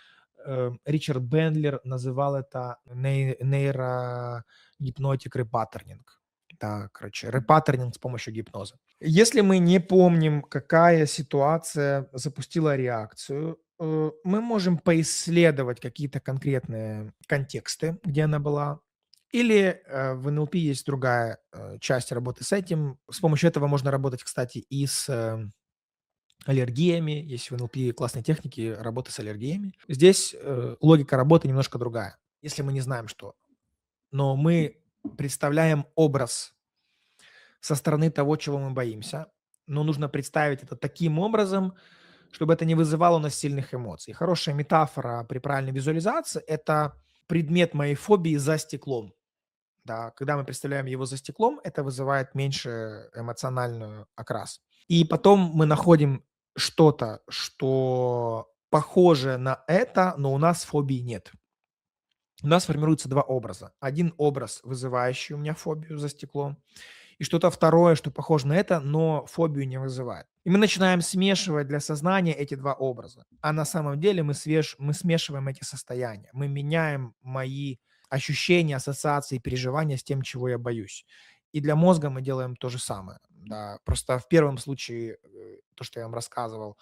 Ричард Бендлер называл это нейрогипнотик репаттернинг. Да, короче, репаттернинг с помощью гипноза. Если мы не помним, какая ситуация запустила реакцию, мы можем поисследовать какие-то конкретные контексты, где она была. Или в НЛП есть другая часть работы с этим. С помощью этого можно работать, кстати, и с аллергиями. Есть в НЛП классные техники работы с аллергиями. Здесь логика работы немножко другая, если мы не знаем, что. Но мы представляем образ со стороны того, чего мы боимся. Но нужно представить это таким образом, чтобы это не вызывало у нас сильных эмоций. Хорошая метафора при правильной визуализации – это предмет моей фобии за стеклом. Да, когда мы представляем его за стеклом, это вызывает меньше эмоциональную окрас. И потом мы находим что-то, что похоже на это, но у нас фобии нет. У нас формируется два образа. Один образ, вызывающий у меня фобию за стеклом, и что-то второе, что похоже на это, но фобию не вызывает. И мы начинаем смешивать для сознания эти два образа. А на самом деле мы смешиваем эти состояния. Мы меняем мои ощущения, ассоциации, переживания с тем, чего я боюсь. И для мозга мы делаем то же самое. Да. Просто в первом случае, то, что я вам рассказывал,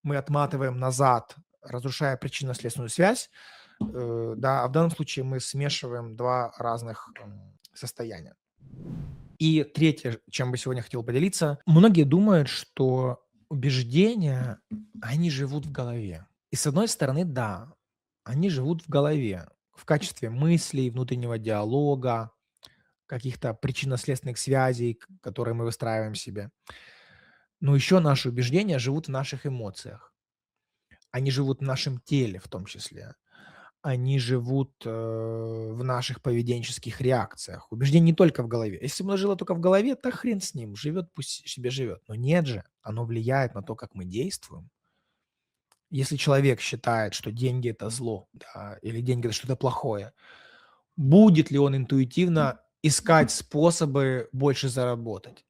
мы отматываем назад, разрушая причинно-следственную связь, да, а в данном случае мы смешиваем два разных состояния. И третье, чем бы сегодня хотел поделиться. Многие думают, что убеждения, они живут в голове. И с одной стороны, да, они живут в голове в качестве мыслей, внутреннего диалога, каких-то причинно-следственных связей, которые мы выстраиваем в себе. Но еще наши убеждения живут в наших эмоциях. Они живут в нашем теле в том числе. Они живут, в наших поведенческих реакциях. Убеждение не только в голове. Если бы оно жило только в голове, то хрен с ним, живет, пусть себе живет. Но нет же, оно влияет на то, как мы действуем. Если человек считает, что деньги – это зло, да, или деньги – это что-то плохое, будет ли он интуитивно искать способы больше заработать?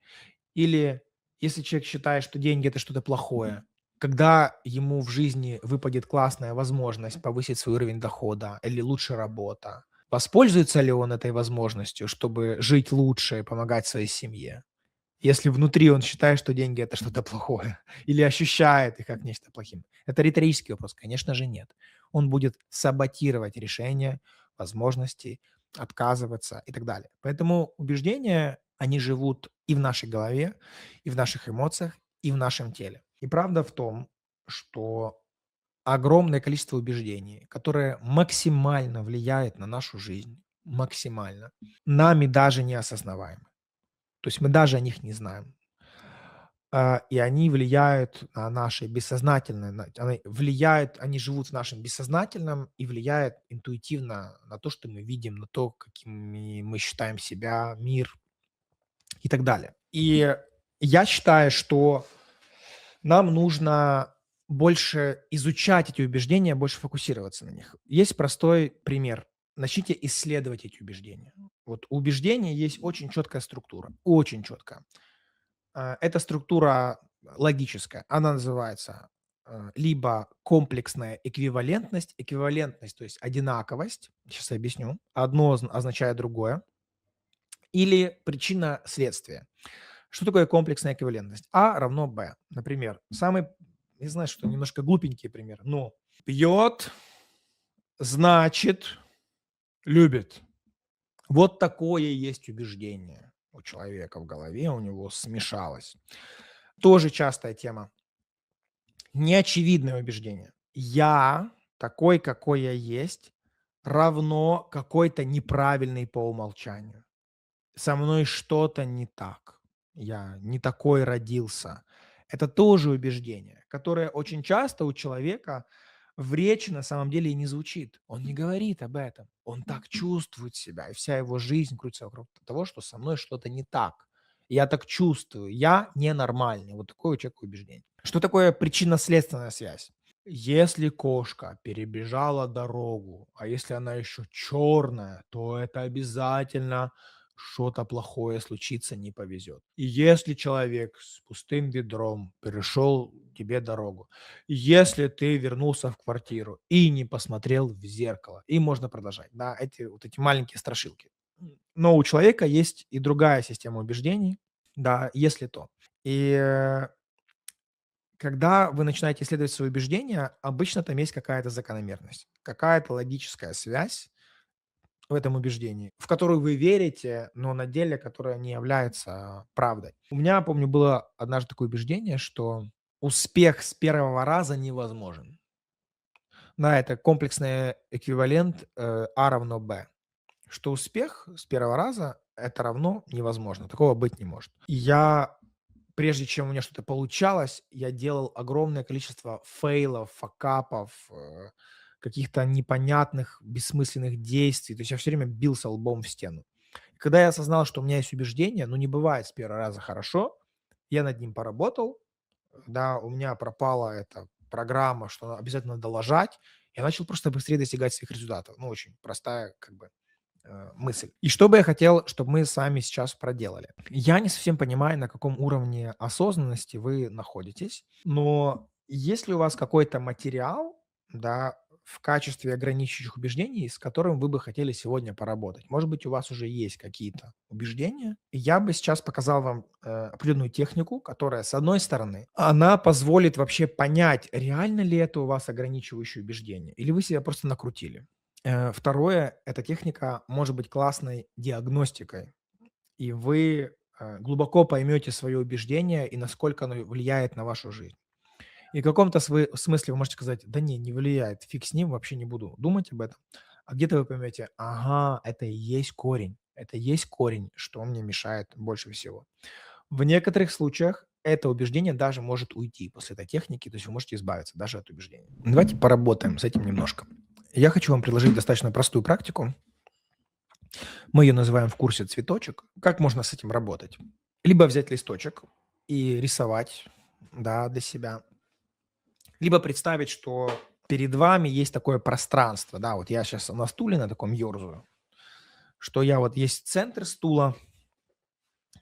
Или если человек считает, что деньги – это что-то плохое, когда ему в жизни выпадет классная возможность повысить свой уровень дохода или лучше работа, воспользуется ли он этой возможностью, чтобы жить лучше и помогать своей семье? Если внутри он считает, что деньги – это что-то плохое, или ощущает их как нечто плохим. Это риторический вопрос. Конечно же, нет. Он будет саботировать решения, возможности, отказываться и так далее. Поэтому убеждения, они живут и в нашей голове, и в наших эмоциях, и в нашем теле. И правда в том, что огромное количество убеждений, которое максимально влияет на нашу жизнь, максимально, нами даже не осознаваемы. То есть мы даже о них не знаем. И они влияют на наше бессознательное, они живут в нашем бессознательном и влияют интуитивно на то, что мы видим, на то, какими мы считаем себя, мир и так далее. И я считаю, что нам нужно больше изучать эти убеждения, больше фокусироваться на них. Есть простой пример. Начните исследовать эти убеждения. Вот у убеждения есть очень четкая структура, очень четкая. Эта структура логическая. Она называется либо комплексная эквивалентность, эквивалентность, то есть одинаковость. Сейчас я объясню. Одно означает другое. Или причина-следствие. Что такое комплексная эквивалентность? А равно Б. Например, самый, не знаю, что немножко глупенький пример, но пьет, значит, любит. Вот такое есть убеждение у человека в голове, у него смешалось. Тоже частая тема. Неочевидное убеждение. Я такой, какой я есть, равно какой-то неправильный по умолчанию. Со мной что-то не так. Я не такой родился. Это тоже убеждение, которое очень часто у человека в речи на самом деле и не звучит. Он не говорит об этом. Он так чувствует себя, и вся его жизнь крутится вокруг того, что со мной что-то не так. Я так чувствую, я ненормальный. Вот такое у человека убеждение. Что такое причинно-следственная связь? Если кошка перебежала дорогу, а если она еще черная, то это обязательно что-то плохое случится, не повезет. И если человек с пустым ведром перешел тебе дорогу, если ты вернулся в квартиру и не посмотрел в зеркало, и можно продолжать, да, эти маленькие страшилки. Но у человека есть и другая система убеждений, да, если то. И когда вы начинаете исследовать свои убеждения, обычно там есть какая-то закономерность, какая-то логическая связь в этом убеждении, в которую вы верите, но на деле которая не является правдой. У меня, помню, было однажды такое убеждение, что успех с первого раза невозможен. Да, это комплексный эквивалент А равно Б. Что успех с первого раза это равно невозможно. Такого быть не может. И я, прежде чем у меня что-то получалось, я делал огромное количество фейлов, факапов, каких-то непонятных, бессмысленных действий. То есть я все время бился лбом в стену. И когда я осознал, что у меня есть убеждение, ну, не бывает с первого раза хорошо, я над ним поработал, да, у меня пропала эта программа, что обязательно надо лажать, я начал просто быстрее достигать своих результатов. Ну, очень простая как бы мысль. И что бы я хотел, чтобы мы с вами сейчас проделали? Я не совсем понимаю, на каком уровне осознанности вы находитесь, но есть ли у вас какой-то материал, да, в качестве ограничивающих убеждений, с которым вы бы хотели сегодня поработать? Может быть, у вас уже есть какие-то убеждения? И я бы сейчас показал вам определенную технику, которая, с одной стороны, она позволит вообще понять, реально ли это у вас ограничивающее убеждение, или вы себя просто накрутили. Второе, эта техника может быть классной диагностикой, и вы глубоко поймете свое убеждение и насколько оно влияет на вашу жизнь. И в каком-то смысле вы можете сказать, да не влияет, фиг с ним, вообще не буду думать об этом. А где-то вы поймете, ага, это и есть корень, что мне мешает больше всего. В некоторых случаях это убеждение даже может уйти после этой техники, то есть вы можете избавиться даже от убеждения. Давайте поработаем с этим немножко. Я хочу вам предложить достаточно простую практику. Мы ее называем в курсе цветочек. Как можно с этим работать? Либо взять листочек и рисовать, да, для себя, либо представить, что перед вами есть такое пространство, да, вот я сейчас на стуле на таком ерзаю, что я вот есть центр стула,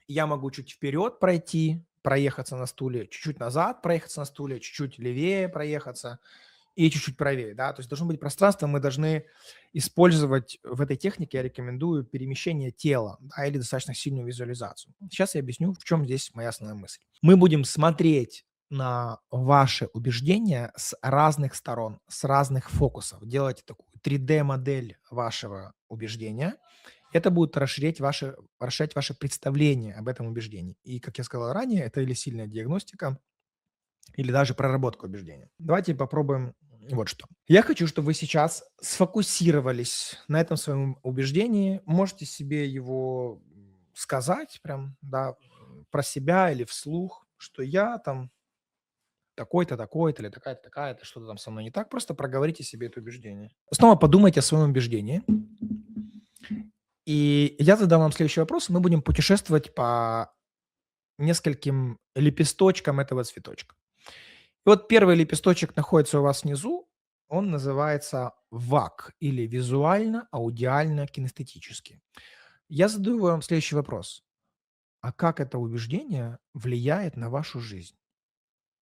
я могу чуть вперед пройти, проехаться на стуле, чуть-чуть назад проехаться на стуле, чуть-чуть левее проехаться и чуть-чуть правее, да. То есть должно быть пространство, мы должны использовать в этой технике, я рекомендую перемещение тела, да, или достаточно сильную визуализацию. Сейчас я объясню, в чем здесь моя основная мысль. Мы будем смотреть на ваши убеждения с разных сторон, с разных фокусов, делать такую 3D-модель вашего убеждения. Это будет расширять ваше представление об этом убеждении. И, как я сказал ранее, это или сильная диагностика, или даже проработка убеждения. Давайте попробуем вот что. Я хочу, чтобы вы сейчас сфокусировались на этом своем убеждении. Можете себе его сказать прям, да, про себя или вслух, что я там такой-то, такой-то или такая-то, такая-то, что-то там со мной не так. Просто проговорите себе это убеждение. Снова подумайте о своем убеждении. И я задам вам следующий вопрос, и мы будем путешествовать по нескольким лепесточкам этого цветочка. И вот первый лепесточек находится у вас внизу, он называется ВАК или визуально-аудиально-кинестетический. Я задаю вам следующий вопрос. А как это убеждение влияет на вашу жизнь?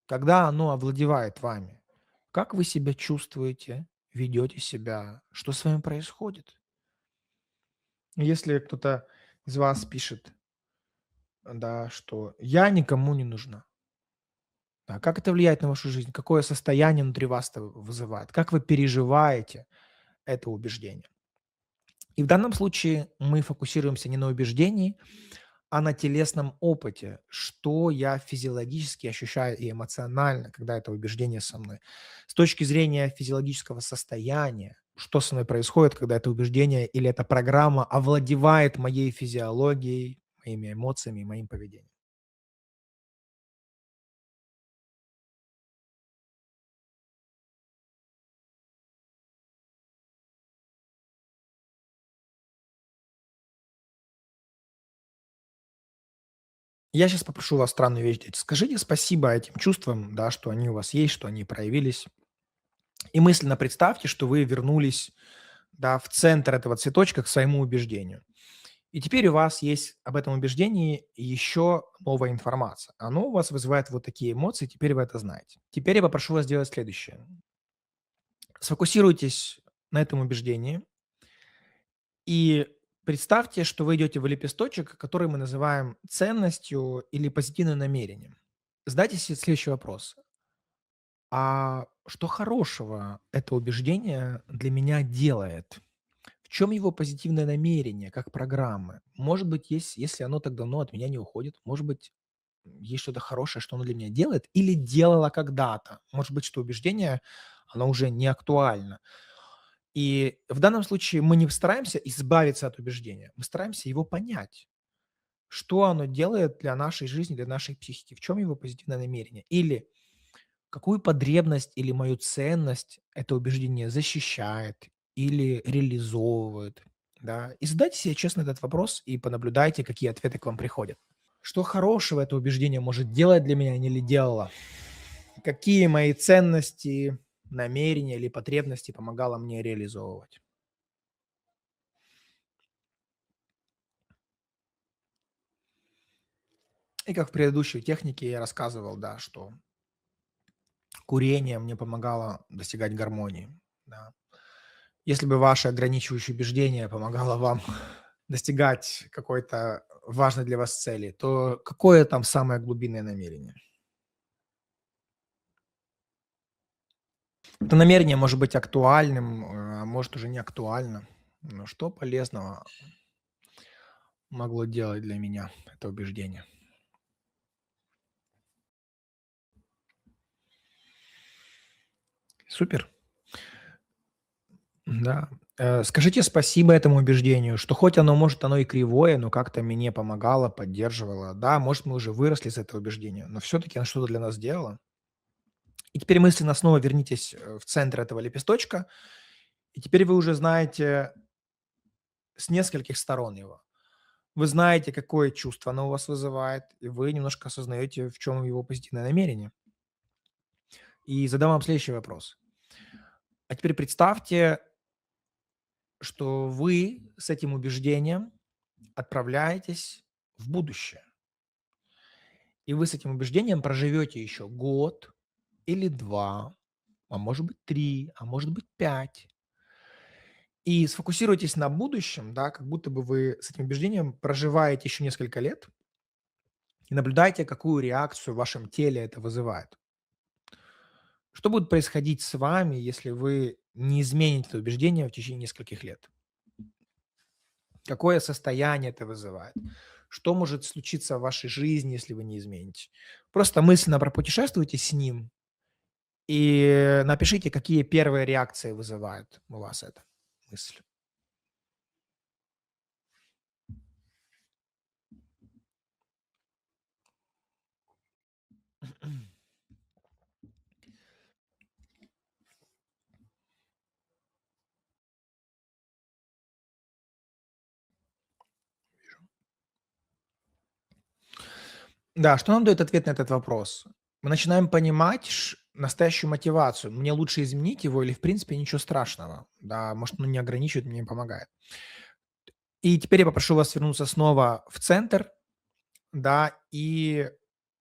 Когда оно овладевает вами, как вы себя чувствуете, ведете себя, что с вами происходит? Если кто-то из вас пишет, да, что я никому не нужна, да, как это влияет на вашу жизнь? Какое состояние внутри вас это вызывает? Как вы переживаете это убеждение? И в данном случае мы фокусируемся не на убеждении, а на телесном опыте, что я физиологически ощущаю и эмоционально, когда это убеждение со мной. С точки зрения физиологического состояния, что со мной происходит, когда это убеждение или эта программа овладевает моей физиологией, моими эмоциями и моим поведением. Я сейчас попрошу вас странную вещь делать. Скажите спасибо этим чувствам, да, что они у вас есть, что они проявились. И мысленно представьте, что вы вернулись, да, в центр этого цветочка к своему убеждению. И теперь у вас есть об этом убеждении еще новая информация. Оно у вас вызывает вот такие эмоции, теперь вы это знаете. Теперь я попрошу вас сделать следующее. Сфокусируйтесь на этом убеждении и представьте, что вы идете в лепесточек, который мы называем ценностью или позитивным намерением. Задайте себе следующий вопрос. А что хорошего это убеждение для меня делает? В чем его позитивное намерение, как программы? Может быть, есть, если оно так давно от меня не уходит, может быть, есть что-то хорошее, что оно для меня делает или делало когда-то. Может быть, что убеждение, оно уже не актуально. И в данном случае мы не стараемся избавиться от убеждения, мы стараемся его понять. Что оно делает для нашей жизни, для нашей психики? В чем его позитивное намерение? Или какую потребность или мою ценность это убеждение защищает или реализовывает, да? И задайте себе честно этот вопрос и понаблюдайте, какие ответы к вам приходят. Что хорошего это убеждение может делать для меня или делало? Какие мои ценности, намерения или потребности помогало мне реализовывать? И как в предыдущей технике я рассказывал, да, что курение мне помогало достигать гармонии, да. Если бы ваше ограничивающее убеждение помогало вам достигать какой-то важной для вас цели, то какое там самое глубинное намерение? Это намерение может быть актуальным, а может уже не актуально. Но что полезного могло делать для меня это убеждение? Супер. Да. Скажите спасибо этому убеждению, что хоть оно, может, оно и кривое, но как-то мне помогало, поддерживало. Да, может, мы уже выросли из этого убеждения, но все-таки оно что-то для нас сделало. И теперь мысленно снова вернитесь в центр этого лепесточка, и теперь вы уже знаете с нескольких сторон его. Вы знаете, какое чувство оно у вас вызывает, и вы немножко осознаете, в чем его позитивное намерение. И задам вам следующий вопрос. А теперь представьте, что вы с этим убеждением отправляетесь в будущее. И вы с этим убеждением проживете еще год или 2, а может быть 3, а может быть 5. И сфокусируйтесь на будущем, да, как будто бы вы с этим убеждением проживаете еще несколько лет и наблюдайте, какую реакцию в вашем теле это вызывает. Что будет происходить с вами, если вы не измените это убеждение в течение нескольких лет? Какое состояние это вызывает? Что может случиться в вашей жизни, если вы не измените? Просто мысленно пропутешествуйте с ним и напишите, какие первые реакции вызывает у вас эта мысль. Да, что нам дает ответ на этот вопрос? Мы начинаем понимать настоящую мотивацию. Мне лучше изменить его или, в принципе, ничего страшного. Да, может, оно не ограничивает, мне не помогает. И теперь я попрошу вас вернуться снова в центр, да, и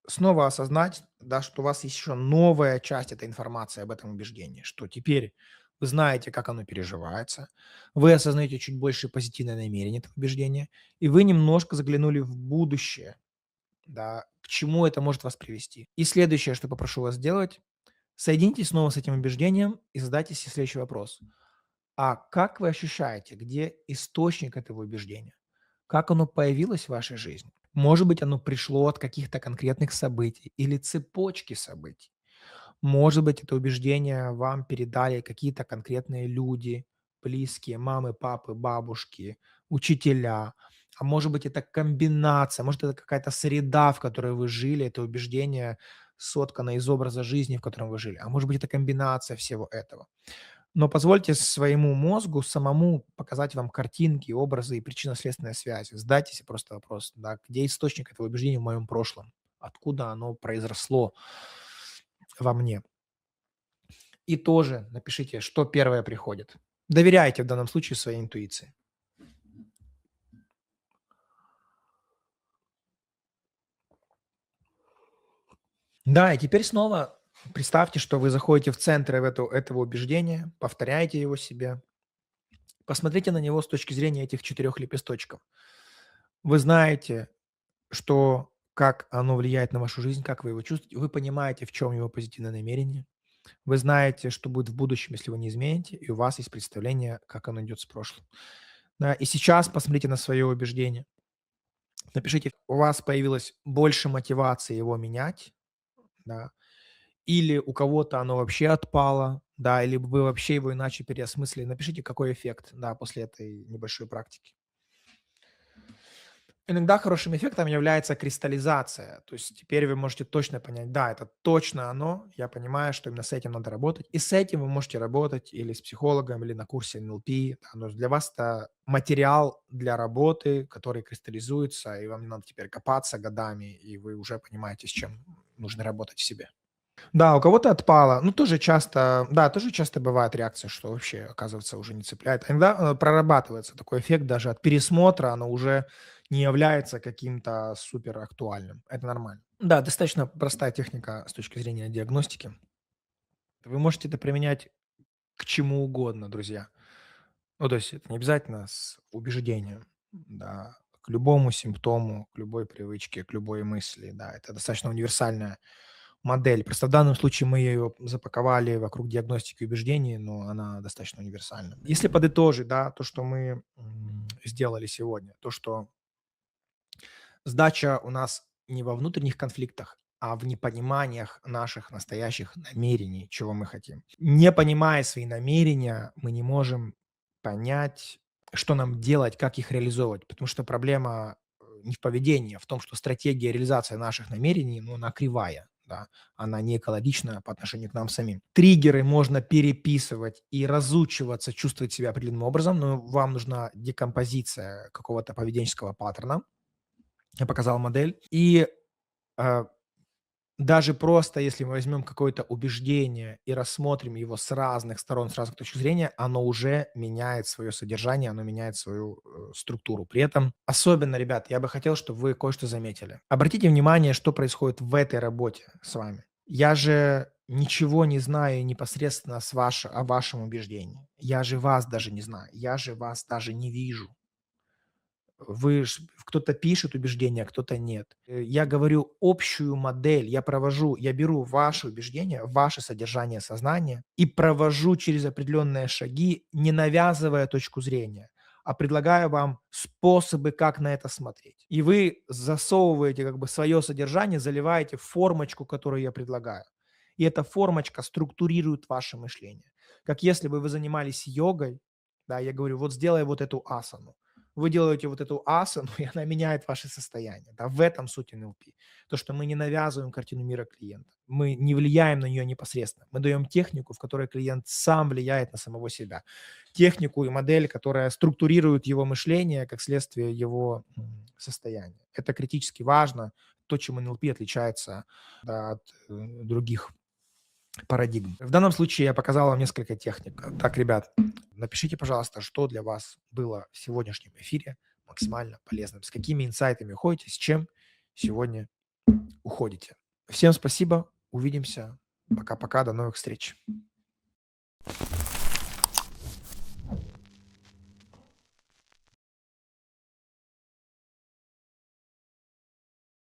снова осознать, да, что у вас есть еще новая часть этой информации об этом убеждении, что теперь вы знаете, как оно переживается, вы осознаете чуть больше позитивное намерение этого убеждения, и вы немножко заглянули в будущее, да, к чему это может вас привести. И следующее, что попрошу вас сделать, соединитесь снова с этим убеждением и задайте себе следующий вопрос. А как вы ощущаете, где источник этого убеждения? Как оно появилось в вашей жизни? Может быть, оно пришло от каких-то конкретных событий или цепочки событий. Может быть, это убеждение вам передали какие-то конкретные люди, близкие, мамы, папы, бабушки, учителя. А может быть, это комбинация, может, это какая-то среда, в которой вы жили, это убеждение соткано из образа жизни, в котором вы жили. А может быть, это комбинация всего этого. Но позвольте своему мозгу самому показать вам картинки, образы и причинно-следственные связи. Задайте себе просто вопрос, да, где источник этого убеждения в моем прошлом? Откуда оно произросло во мне? И тоже напишите, что первое приходит. Доверяйте в данном случае своей интуиции. Да, и теперь снова представьте, что вы заходите в центр этого убеждения, повторяете его себе. Посмотрите на него с точки зрения этих 4 лепесточков. Вы знаете, что как оно влияет на вашу жизнь, как вы его чувствуете. Вы понимаете, в чем его позитивное намерение. Вы знаете, что будет в будущем, если вы не измените, и у вас есть представление, как оно идет с прошлым. Да, и сейчас посмотрите на свое убеждение. Напишите, у вас появилось больше мотивации его менять, да, или у кого-то оно вообще отпало, да, или вы вообще его иначе переосмыслили. Напишите, какой эффект, да, после этой небольшой практики. Иногда хорошим эффектом является кристаллизация. То есть теперь вы можете точно понять, да, это точно оно, я понимаю, что именно с этим надо работать. И с этим вы можете работать или с психологом, или на курсе НЛП. Да, но для вас это материал для работы, который кристаллизуется, и вам не надо теперь копаться годами, и вы уже понимаете, с чем нужно работать в себе. Да, у кого-то отпало. Ну, тоже часто, да, тоже часто бывает реакция, что вообще, оказывается, уже не цепляет. А иногда прорабатывается такой эффект даже от пересмотра, оно уже не является каким-то супер актуальным. Это нормально. Да, достаточно простая техника с точки зрения диагностики. Вы можете это применять к чему угодно, друзья. Ну, то есть это не обязательно с убеждением, да, к любому симптому, к любой привычке, к любой мысли, да. Это достаточно универсальная модель. Просто в данном случае мы ее запаковали вокруг диагностики убеждений, но она достаточно универсальна. Если подытожить, да, то, что мы сделали сегодня, то, что сдача у нас не во внутренних конфликтах, а в непониманиях наших настоящих намерений, чего мы хотим. Не понимая свои намерения, мы не можем понять, что нам делать, как их реализовывать, потому что проблема не в поведении, а в том, что стратегия реализации наших намерений, ну, она кривая, да, она не экологична по отношению к нам самим. Триггеры можно переписывать и разучиваться, чувствовать себя определенным образом, но вам нужна декомпозиция какого-то поведенческого паттерна. Я показал модель. И э, даже просто если мы возьмем какое-то убеждение и рассмотрим его с разных сторон, с разных точек зрения, оно уже меняет свое содержание, оно меняет свою структуру. При этом особенно, ребят, я бы хотел, чтобы вы кое-что заметили. Обратите внимание, что происходит в этой работе с вами. Я же ничего не знаю непосредственно о вашем убеждении. Я же вас даже не знаю. Я же вас даже не вижу. Кто-то пишет убеждения, а кто-то нет. Я говорю общую модель, я беру ваши убеждения, ваше содержание сознания и провожу через определенные шаги, не навязывая точку зрения, а предлагаю вам способы, как на это смотреть. И вы засовываете как бы свое содержание, заливаете в формочку, которую я предлагаю. И эта формочка структурирует ваше мышление. Как если бы вы занимались йогой, да, я говорю, вот сделай вот эту асану. Вы делаете вот эту асану, и она меняет ваше состояние. Да, в этом суть НЛП. То, что мы не навязываем картину мира клиента. Мы не влияем на нее непосредственно. Мы даем технику, в которой клиент сам влияет на самого себя. Технику и модель, которая структурирует его мышление как следствие его состояния. Это критически важно. То, чем НЛП отличается, да, от других парадигм. В данном случае я показал вам несколько техник. Так, ребят, напишите, пожалуйста, что для вас было в сегодняшнем эфире максимально полезным. С какими инсайтами уходите, с чем сегодня уходите. Всем спасибо, увидимся. Пока-пока, до новых встреч.